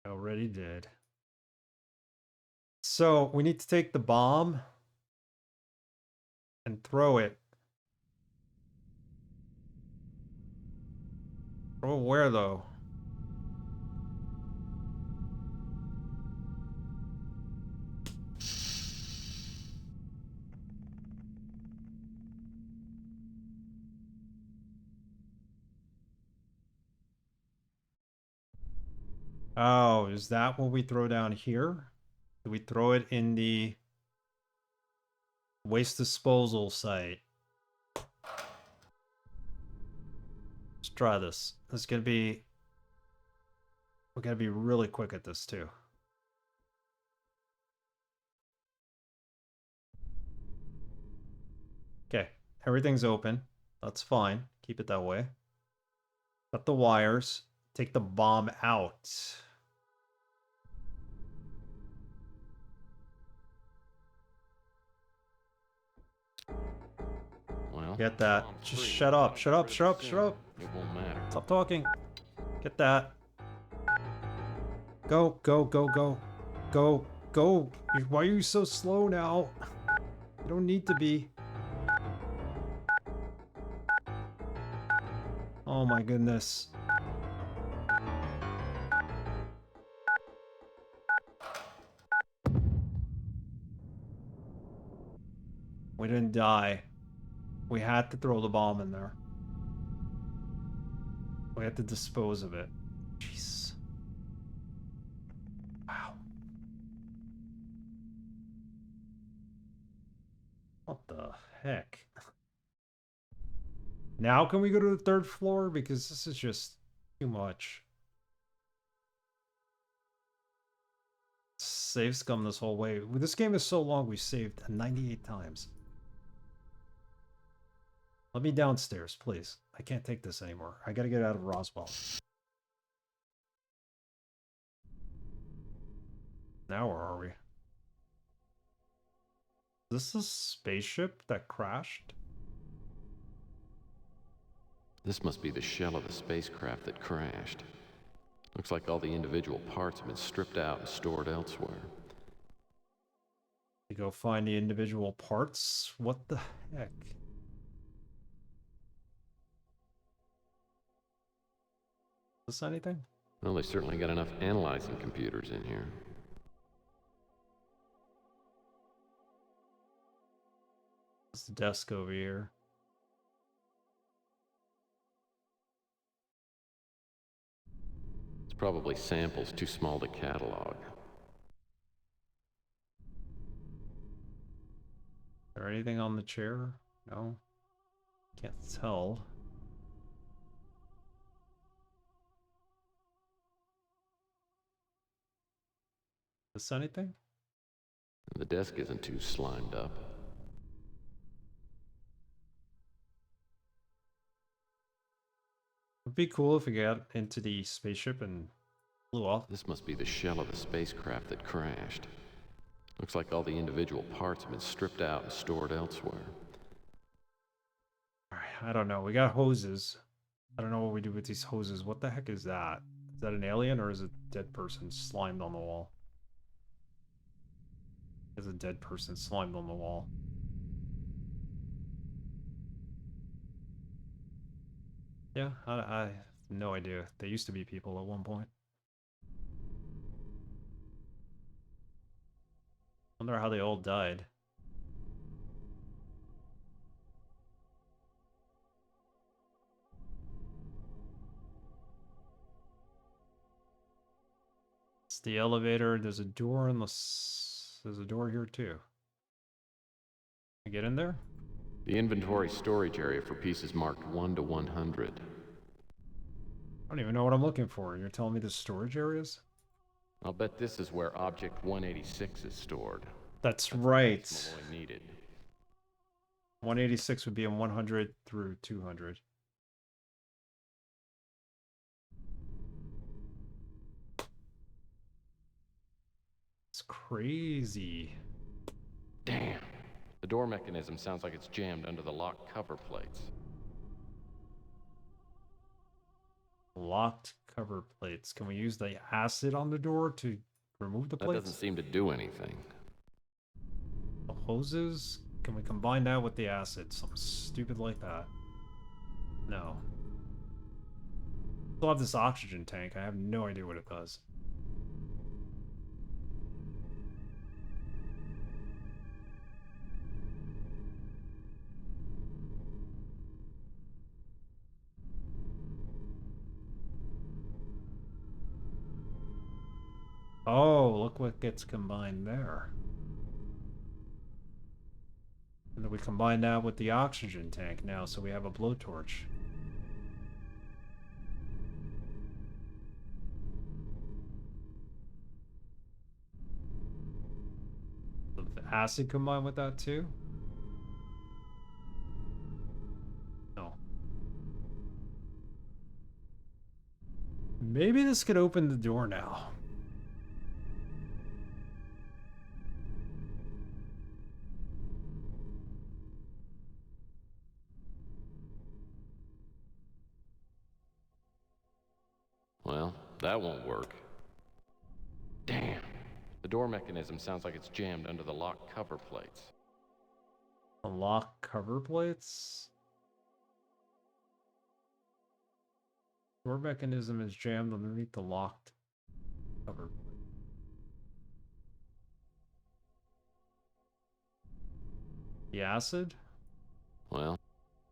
Already did. So, we need to take the bomb and throw it. Throw it where, though? Oh, is that what we throw down here? Do we throw it in the waste disposal site? Let's try this. This is gonna be... We gotta be really quick at this, too. Okay, everything's open. That's fine. Keep it that way. Cut the wires. Take the bomb out. Well, Get that. bomb's Just free. shut up. Shut up. Pretty Shut up. soon, Shut up. It won't matter. Stop talking. Get that. Go, go, go, go. Go, go. Why are you so slow now? You don't need to be. Oh my goodness. We didn't die. We had to throw the bomb in there. We had to dispose of it. Jeez. Wow. What the heck? Now can we go to the third floor? Because this is just too much. Save scum this whole way. This game is so long, we saved 98 times. Let me downstairs, please. I can't take this anymore. I gotta get out of Roswell. Now where are we? Is this a spaceship that crashed? This must be the shell of the spacecraft that crashed. Looks like all the individual parts have been stripped out and stored elsewhere. To go find the individual parts? What the heck? Is this anything? Well, they certainly got enough analyzing computers in here. There's the desk over here. Probably samples too small to catalog. Is there anything on the chair? No. Can't tell. Is this anything? The desk isn't too slimed up. It'd be cool if we got into the spaceship and flew off. This must be the shell of the spacecraft that crashed. Looks like all the individual parts have been stripped out and stored elsewhere. Alright, I don't know. We got hoses. I don't know what we do with these hoses. What the heck is that? Is that an alien or is it a dead person slimed on the wall? There's a dead person slimed on the wall. Yeah, I have no idea. They used to be people at one point. Wonder how they all died. It's the elevator. There's a door in the... There's a door here too. Can I get in there? The inventory storage area for pieces marked 1 to 100. I don't even know what I'm looking for. You're telling me the storage areas? I'll bet this is where Object 186 is stored. That's right. Malloy needed. 186 would be in 100 through 200. It's crazy. Damn. The door mechanism sounds like it's jammed under the lock cover plates. Locked cover plates. Can we use the acid on the door to remove the That plates? doesn't seem to do anything. The hoses? Can we combine that with the acid? Something stupid like that. No. Still have this oxygen tank. I have no idea what it does. Oh, look what gets combined there. And then we combine that with the oxygen tank now, so we have a blowtorch. So the acid combined with that too? No. Maybe this could open the door now. Well, that won't work. Damn. The door mechanism sounds like it's jammed under the lock cover plates. Unlock cover plates? Door mechanism is jammed underneath the locked cover plate. The acid? Well,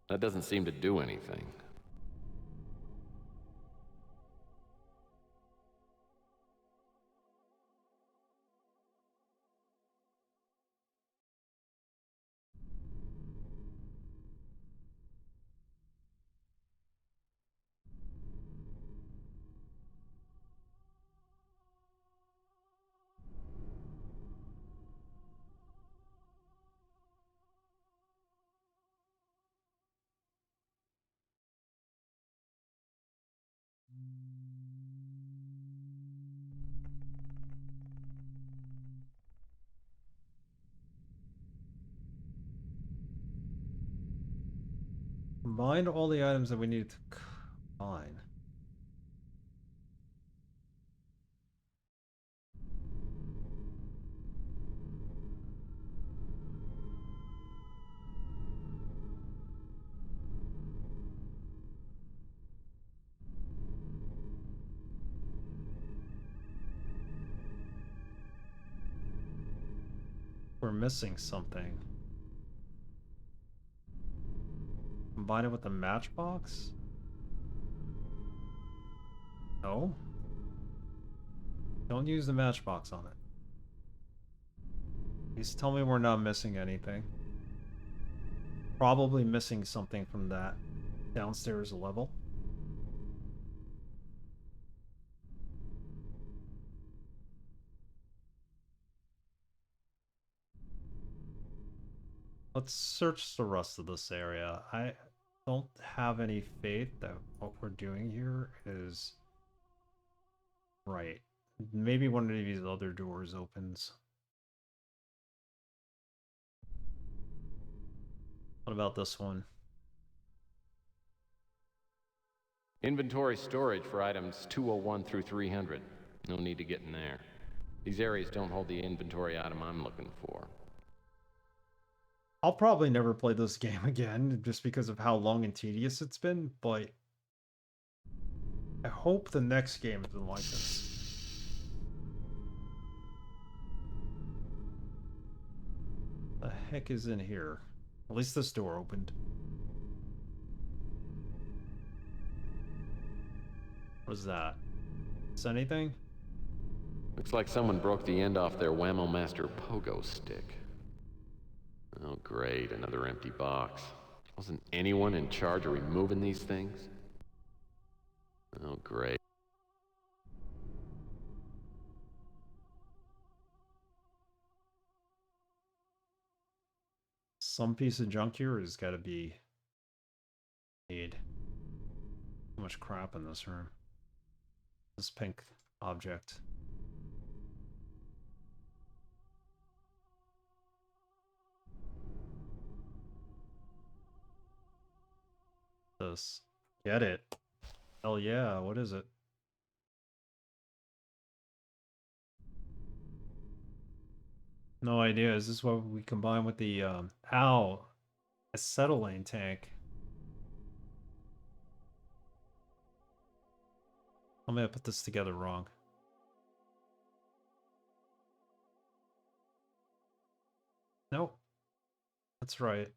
that doesn't seem to do anything. Combine all the items that we need to combine. We're missing something. Combine it with the matchbox? No? Don't use the matchbox on it. Please tell me we're not missing anything. Probably missing something from that downstairs level. Let's search the rest of this area. I don't have any faith that what we're doing here is right. Maybe one of these other doors opens. What about this one? Inventory storage for items 201 through 300. No need to get in there. These areas don't hold the inventory item I'm looking for. I'll probably never play this game again just because of how long and tedious it's been, but I hope the next game isn't like this. The heck is in here? At least this door opened. What is that? Is anything? Looks like someone broke the end off their Whammo Master pogo stick. Oh great, another empty box. Wasn't anyone in charge of removing these things? Oh great. Some piece of junk here has got to be made. Too much crap in this room. This pink object. This. Get it. Hell yeah, what is it? No idea. Is this what we combine with the acetylene tank? I may have put this together wrong. Nope. That's right.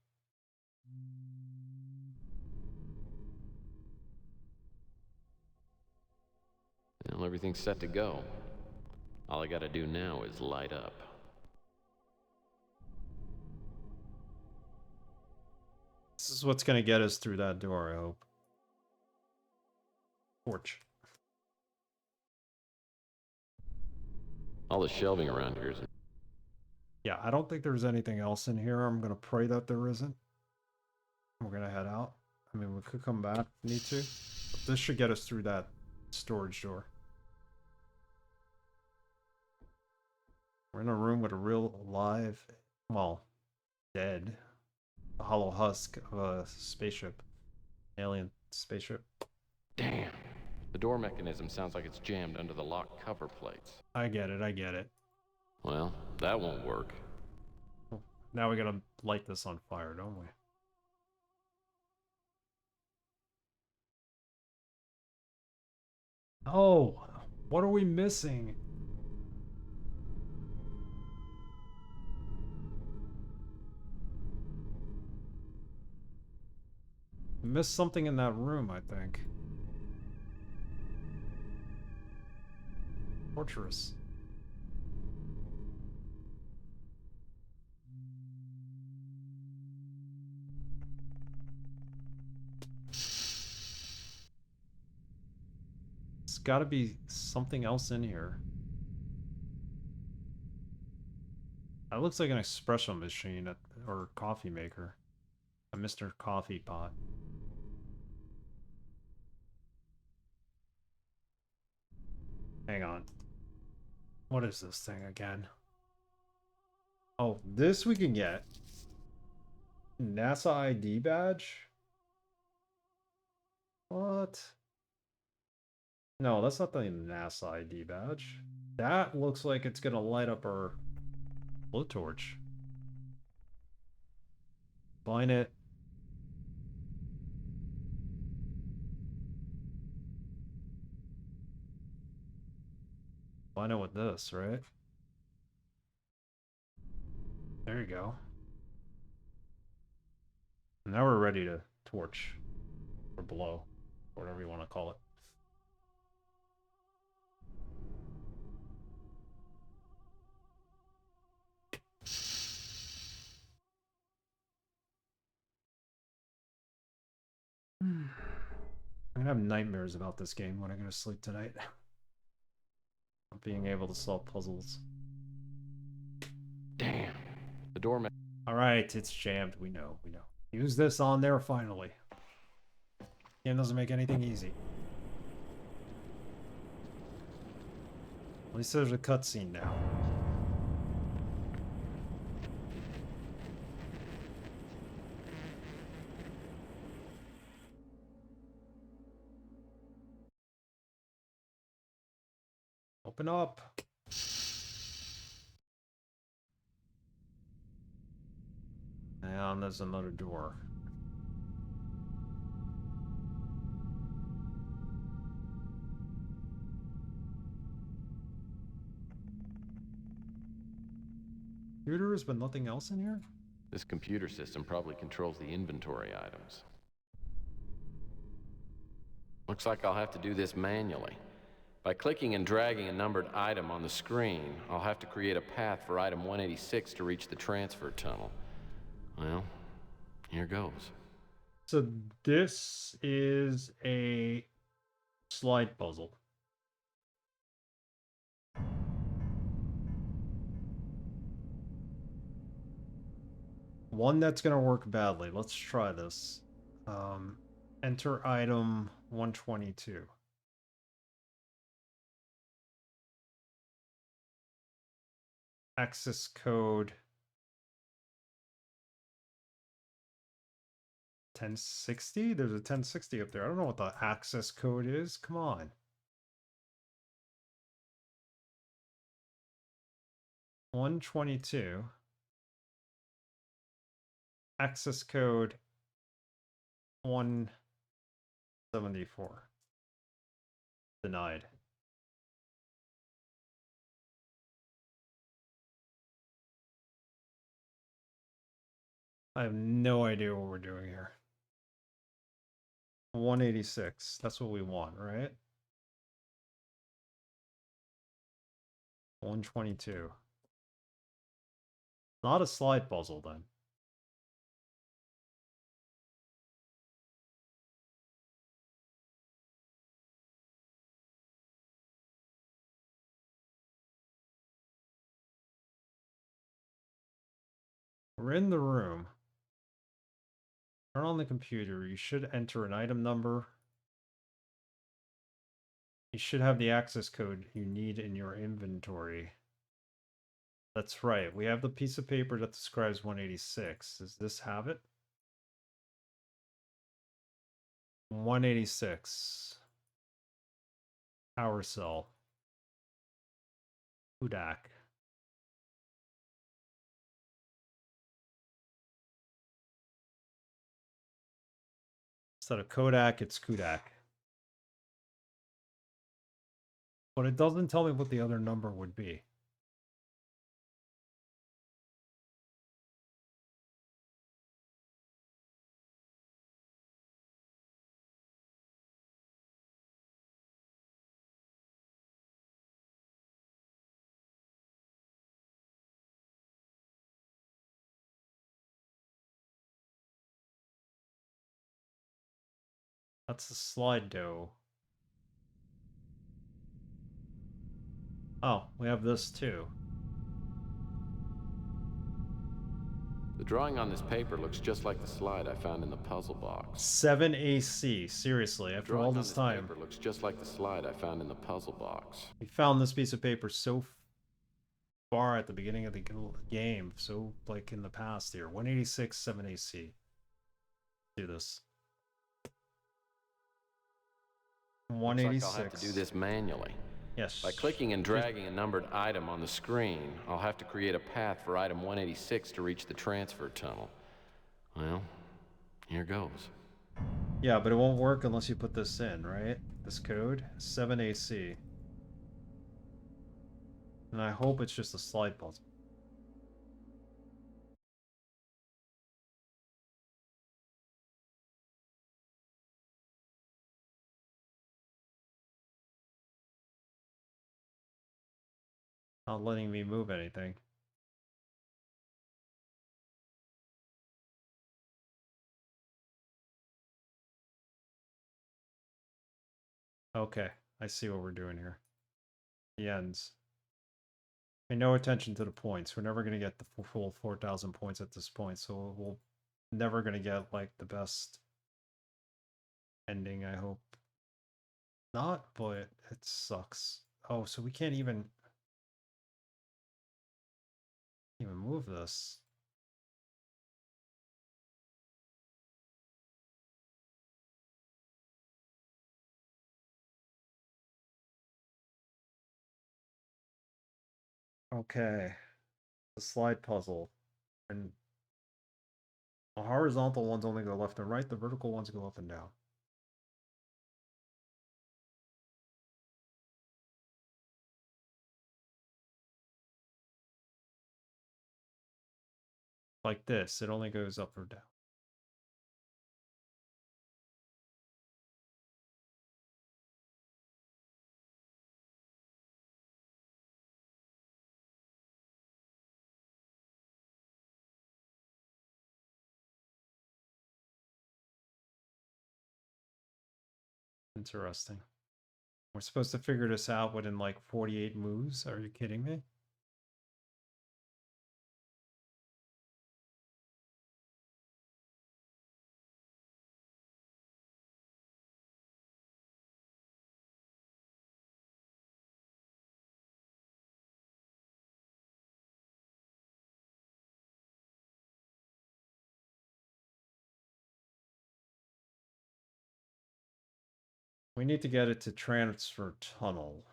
Well, everything's set to go. All I gotta do now is light up. This is what's gonna get us through that door, I hope. Torch. All the shelving around here is... Yeah, I don't think there's anything else in here. I'm gonna pray that there isn't. We're gonna head out. I mean, we could come back if we need to. But this should get us through that storage door. We're in a room with a real live, well, dead, a hollow husk of a spaceship. Alien spaceship. Damn. The door mechanism sounds like it's jammed under the lock cover plates. I get it, I get it. Well, that won't work. Now we gotta light this on fire, don't we? Oh, what are we missing? We missed something in that room, I think. Torturous. There's gotta be something else in here. That looks like an espresso machine or coffee maker. A Mr. Coffee Pot. Hang on. What is this thing again? Oh, this we can get. NASA ID badge? What? No, that's not the NASA ID badge. That looks like it's gonna light up our blowtorch. Bind it. Bind it with this, right? There you go. Now we're ready to torch. Or blow. Whatever you want to call it. gonna have nightmares about this game when I go to sleep tonight. Not being able to solve puzzles. Damn. The doorman. Alright, it's jammed. We know. Use this on there finally. Game doesn't make anything easy. At least there's a cutscene now. Open up. And there's another door. Computers, but nothing else in here? This computer system probably controls the inventory items. Looks like I'll have to do this manually. By clicking and dragging a numbered item on the screen, I'll have to create a path for item 186 to reach the transfer tunnel. Well, here goes. So this is a slide puzzle. One that's gonna work badly. Let's try this. Enter item 122. Access code 1060? There's a 1060 up there. I don't know what the access code is. Come on. $122. Access code 174. Denied. I have no idea what we're doing here. 186. That's what we want, right? 122. Not a slide puzzle then. We're in the room. Turn on the computer. You should enter an item number. You should have the access code you need in your inventory. That's right. We have the piece of paper that describes 186. Does this have it? 186. Power cell. Hudak. Instead of Kodak, it's Kudak. But it doesn't tell me what the other number would be. That's the slide dough. Oh, we have this too. The drawing on this paper looks just like the slide I found in the puzzle box. 7AC. Seriously, after all this time. Paper looks just like the slide I found in the puzzle box. We found this piece of paper so far at the beginning of the game, so like in the past here. 186 7AC. Do this. 186. Looks like I'll have to do this manually. Yes. By clicking and dragging a numbered item on the screen, I'll have to create a path for item 186 to reach the transfer tunnel. Well, here goes. Yeah, but it won't work unless you put this in, right? This code, 7AC. And I hope it's just a slide puzzle. Not letting me move anything. Okay, I see what we're doing here. The ends. Pay no attention to the points. We're never going to get the full 4,000 points at this point, so we'll never going to get, like, the best ending, I hope. Not, but it sucks. Oh, so we can't even move this. Okay. The slide puzzle. And the horizontal ones only go left and right, the vertical ones go up and down. Like this, it only goes up or down. Interesting. We're supposed to figure this out within like 48 moves? Are you kidding me? We need to get it to transfer tunnel.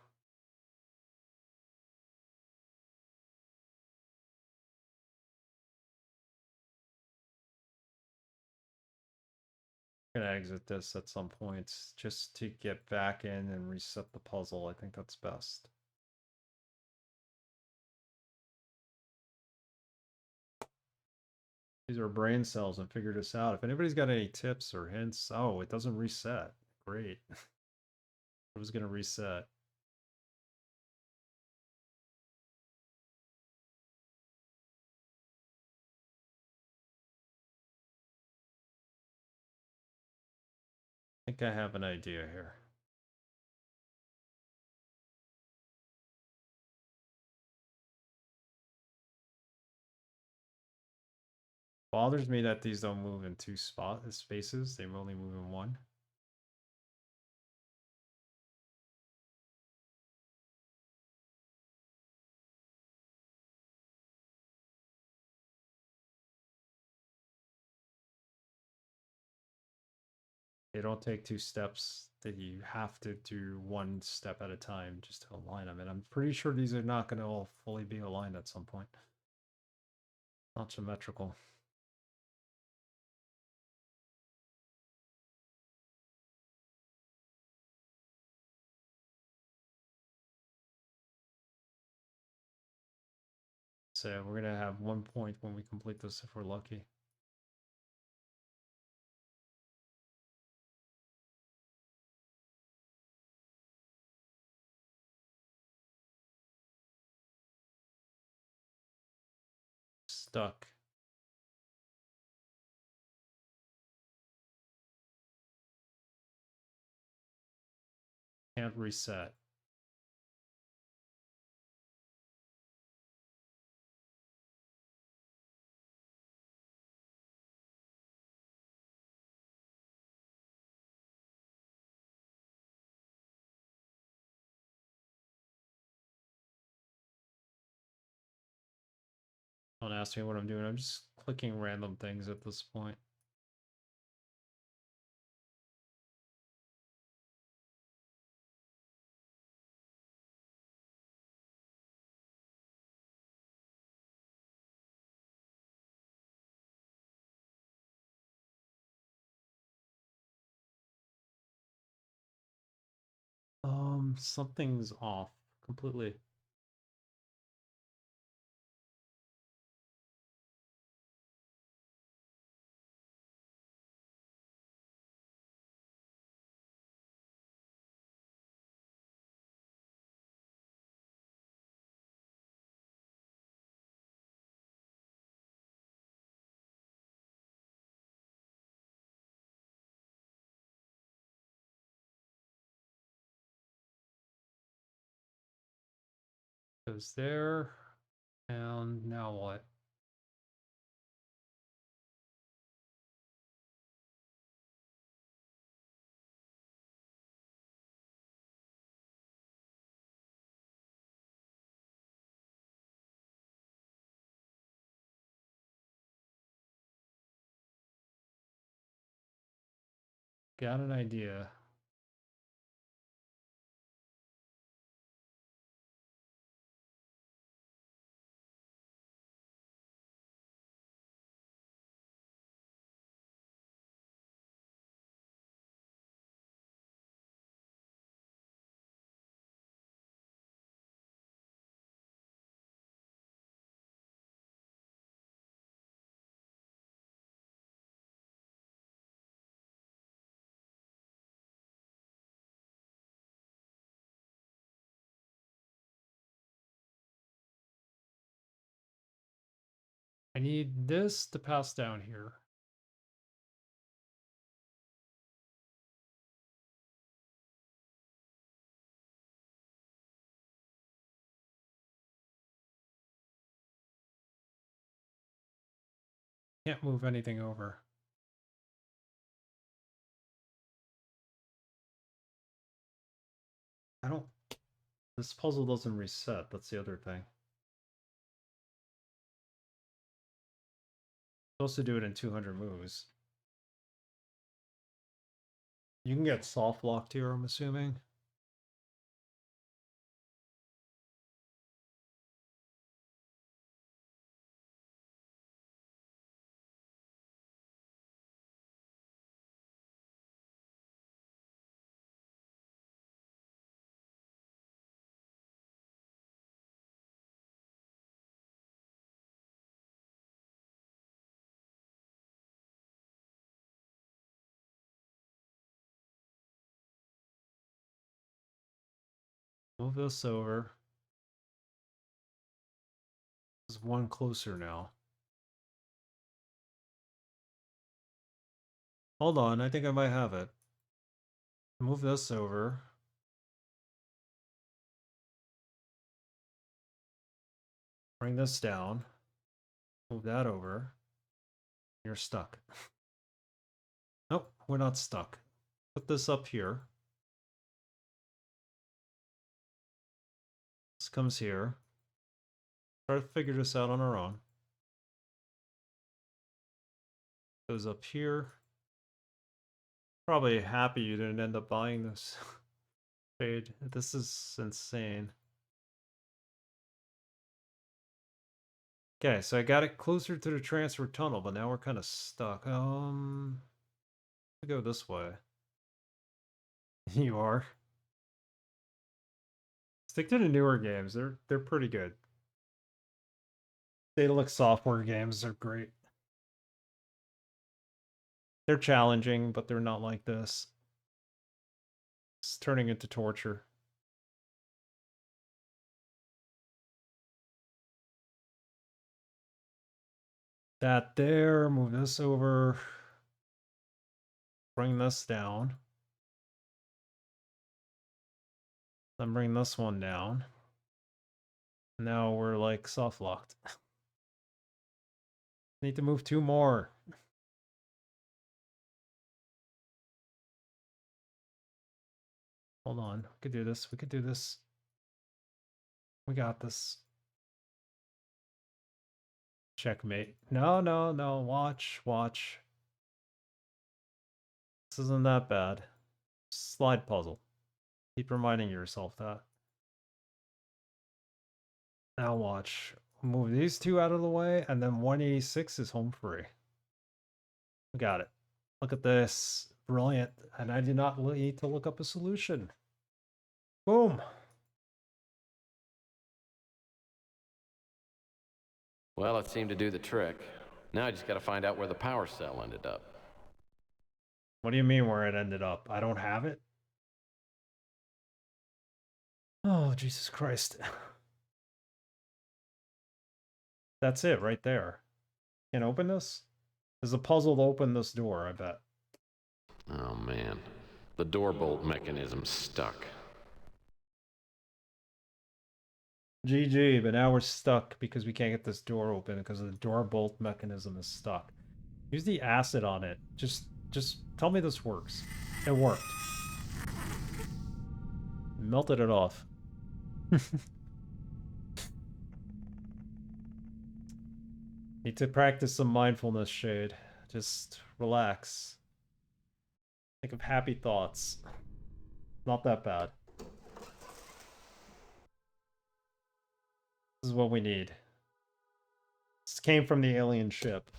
Gonna exit this at some points just to get back in and reset the puzzle. I think that's best. These are brain cells and figure this out. If anybody's got any tips or hints, oh, it doesn't reset. Great. It was gonna reset. I think I have an idea here. Bothers me that these don't move in two spaces. They only move in one. They don't take two steps. That you have to do one step at a time just to align them. And I'm pretty sure these are not going to all fully be aligned at some point. Not symmetrical. So we're going to have 1 point when we complete this if we're lucky. Stuck. Can't reset. Don't ask me what I'm doing. I'm just clicking random things at this point. Something's off completely. Goes there. And now what? Got an idea. I need this to pass down here. Can't move anything over. I don't... This puzzle doesn't reset, that's the other thing. Supposed to do it in 200 moves. You can get soft locked here, I'm assuming. Move this over. There's one closer now. Hold on, I think I might have it. Move this over. Bring this down. Move that over. You're stuck. Nope, we're not stuck. Put this up here. This comes here. Try to figure this out on our own. Goes up here. Probably happy you didn't end up buying this trade. This is insane. Okay, so I got it closer to the transfer tunnel, but now we're kind of stuck. Go this way. You are. Stick to the newer games. They're pretty good. Daedalic software games are great. They're challenging, but they're not like this. It's turning into torture. That there, move this over. Bring this down. Then bring this one down. Now we're like soft locked. Need to move two more. Hold on. We could do this. We could do this. We got this. Checkmate. No, no, no. Watch, watch. This isn't that bad. Slide puzzle. Keep reminding yourself that. Now watch. Move these two out of the way, and then 186 is home free. We got it. Look at this. Brilliant. And I did not need to look up a solution. Boom. Well, it seemed to do the trick. Now I just gotta find out where the power cell ended up. What do you mean where it ended up? I don't have it? Oh, Jesus Christ. That's it right there. Can open this? There's a puzzle to open this door, I bet. Oh man, the door bolt mechanism's stuck. GG, but now we're stuck because we can't get this door open because the door bolt mechanism is stuck. Use the acid on it. Just tell me this works. It worked. Melted it off. Need to practice some mindfulness, Shade. Just relax. Think of happy thoughts. Not that bad. This is what we need. This came from the alien ship.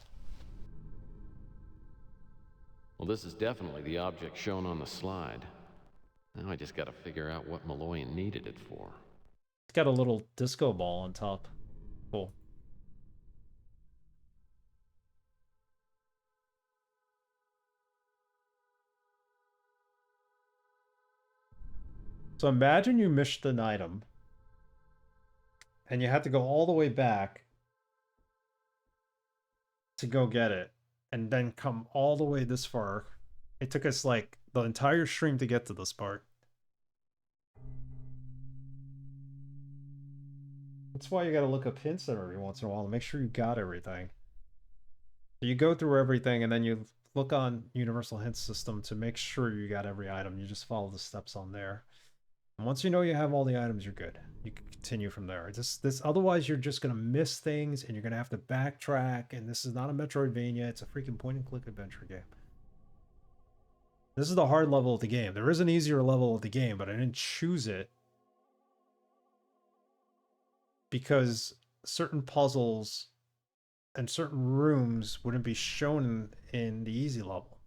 Well, this is definitely the object shown on the slide. Now I just gotta figure out what Malloyan needed it for. It's got a little disco ball on top. Cool. So imagine you missed an item and you had to go all the way back to go get it and then come all the way this far. It took us like the entire stream to get to this part. That's why you gotta look up hints every once in a while to make sure you got everything. So you go through everything and then you look on Universal Hint System to make sure you got every item. You just follow the steps on there. And once you know you have all the items, you're good. You can continue from there. Otherwise, you're just gonna miss things, and you're gonna have to backtrack. And this is not a Metroidvania; it's a freaking point-and-click adventure game. This is the hard level of the game. There is an easier level of the game, but I didn't choose it because certain puzzles and certain rooms wouldn't be shown in the easy level.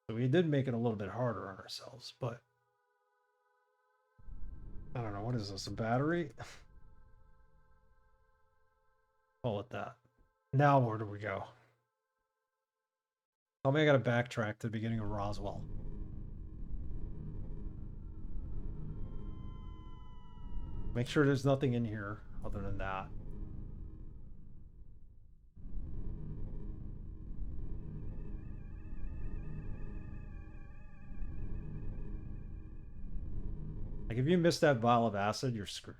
So we did make it a little bit harder on ourselves, but I don't know, what is this, a battery? Call it that. Now where do we go? Tell me I gotta backtrack to the beginning of Roswell. Make sure there's nothing in here other than that. Like, if you miss that vial of acid, you're screwed.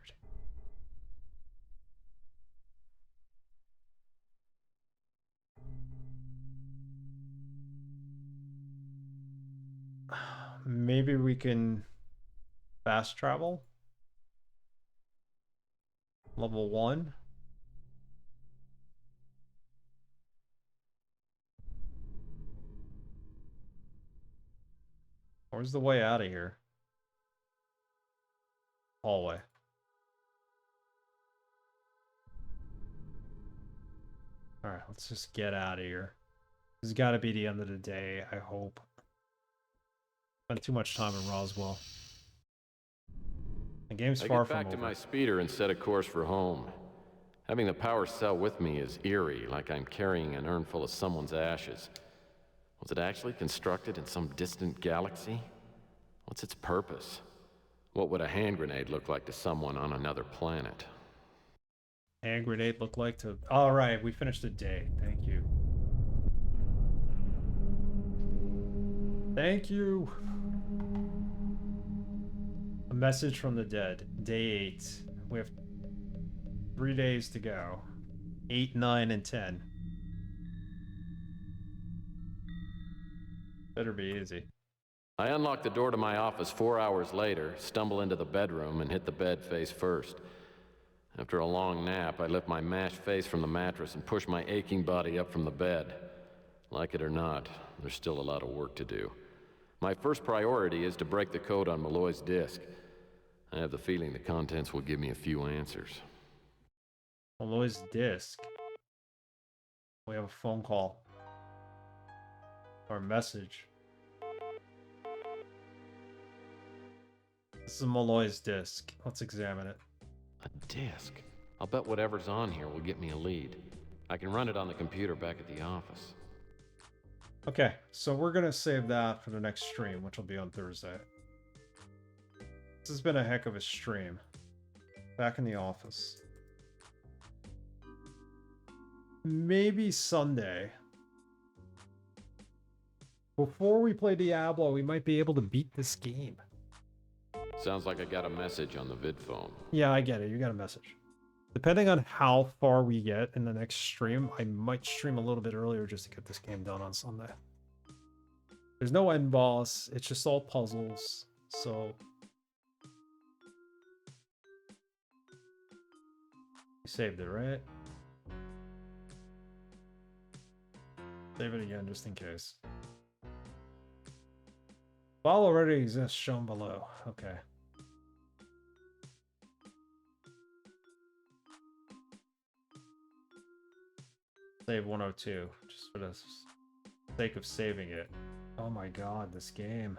Maybe we can fast travel? Level 1? Where's the way out of here? Hallway. Alright, let's just get out of here. This has got to be the end of the day, I hope. Spent too much time in Roswell. The game's far from over. I get back to my speeder and set a course for home. Having the power cell with me is eerie, like I'm carrying an urn full of someone's ashes. Was it actually constructed in some distant galaxy? What's its purpose? What would a hand grenade look like to someone on another planet? Hand grenade look like to... Alright, we finished the day. Thank you. Thank you! A message from the dead. Day 8. We have 3 days to go. 8, 9, and 10. Better be easy. I unlock the door to my office 4 hours later, stumble into the bedroom, and hit the bed face first. After a long nap, I lift my mashed face from the mattress and push my aching body up from the bed. Like it or not, there's still a lot of work to do. My first priority is to break the code on Malloy's disk. I have the feeling the contents will give me a few answers. Malloy's disk. We have a phone call. Or a message. This is Malloy's disk. Let's examine it. A disk? I'll bet whatever's on here will get me a lead. I can run it on the computer back at the office. Okay, so we're gonna save that for the next stream, which will be on Thursday. This has been a heck of a stream. Back in the office. Maybe Sunday. Before we play Diablo, we might be able to beat this game. Sounds like I got a message on the vid phone. Yeah, I get it. You got a message. Depending on how far we get in the next stream, I might stream a little bit earlier just to get this game done on Sunday. There's no end boss. It's just all puzzles. So you saved it, right? Save it again just in case. File already exists, shown below. Okay. Save 102, just for the sake of saving it. Oh my god, this game.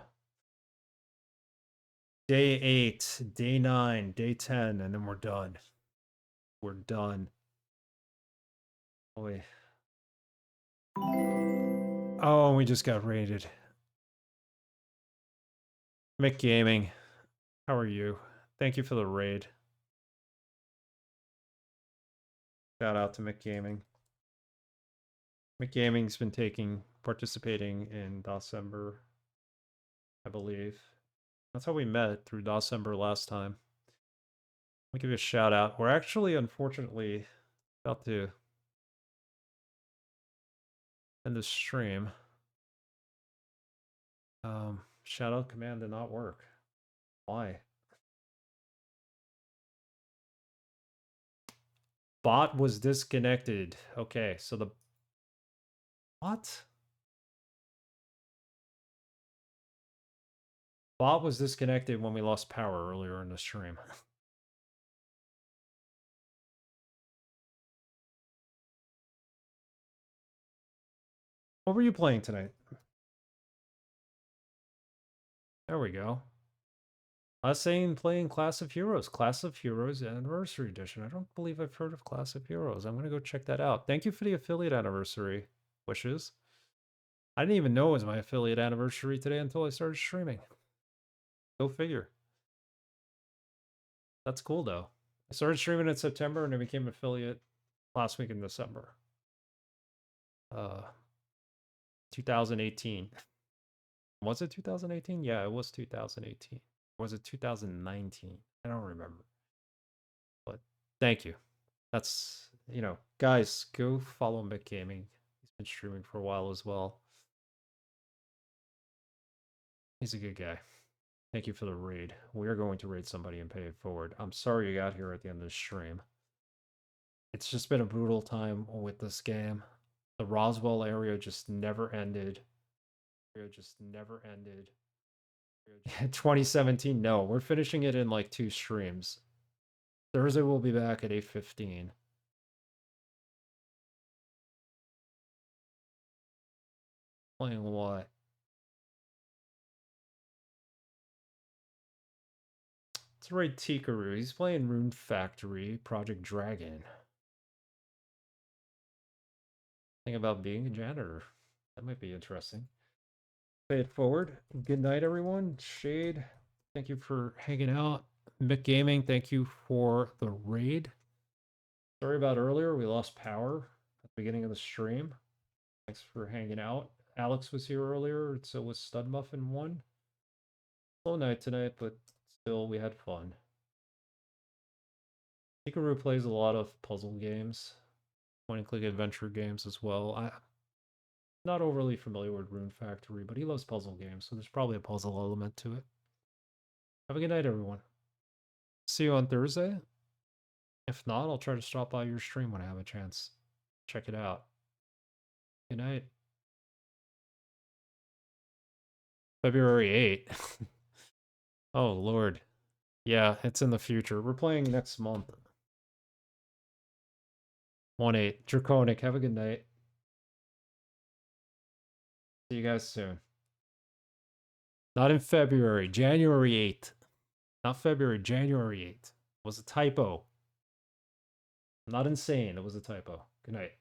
Day 8, day 9, day 10, and then we're done. We're done. Boy. Oh, and we just got raided. Mick Gaming, how are you? Thank you for the raid. Shout out to Mick Gaming. Mick Gaming's been participating in December, I believe. That's how we met, through December last time. Let me give you a shout out. We're actually, unfortunately, about to end the stream. Shout out command did not work. Why? Bot was disconnected. Okay, so the... What? Bot was disconnected when we lost power earlier in the stream. What were you playing tonight? There we go. I was saying playing Class of Heroes. Class of Heroes Anniversary Edition. I don't believe I've heard of Class of Heroes. I'm going to go check that out. Thank you for the affiliate anniversary wishes. I didn't even know it was my affiliate anniversary today until I started streaming. Go figure. That's cool, though. I started streaming in September and I became affiliate last week in December. 2018. Was it 2018? Yeah, it was 2018. Was it 2019? I don't remember. But thank you. That's, you know, guys, go follow Mick Gaming. He's been streaming for a while as well. He's a good guy. Thank you for the raid. We are going to raid somebody and pay it forward. I'm sorry you got here at the end of the stream. It's just been a brutal time with this game. The Roswell area just never ended. 2017, no. We're finishing it in like 2 streams. Thursday we'll be back at 8:15. Playing what? Let's raid Tikaru. He's playing Rune Factory, Project Dragon. Think about being a janitor. That might be interesting. Pay it forward. Good night, everyone. Shade, thank you for hanging out. Mick Gaming, thank you for the raid. Sorry about earlier. We lost power at the beginning of the stream. Thanks for hanging out. Alex was here earlier, so was Stud Muffin 1. Slow night tonight, but still, we had fun. Hikaru plays a lot of puzzle games, point-and-click adventure games as well. I'm not overly familiar with Rune Factory, but he loves puzzle games, so there's probably a puzzle element to it. Have a good night, everyone. See you on Thursday. If not, I'll try to stop by your stream when I have a chance. Check it out. Good night. February 8th. Oh, Lord. Yeah, it's in the future. We're playing next month. 1/8. Draconic. Have a good night. See you guys soon. Not in February. January 8th. Not February. January 8th. It was a typo. I'm not insane. It was a typo. Good night.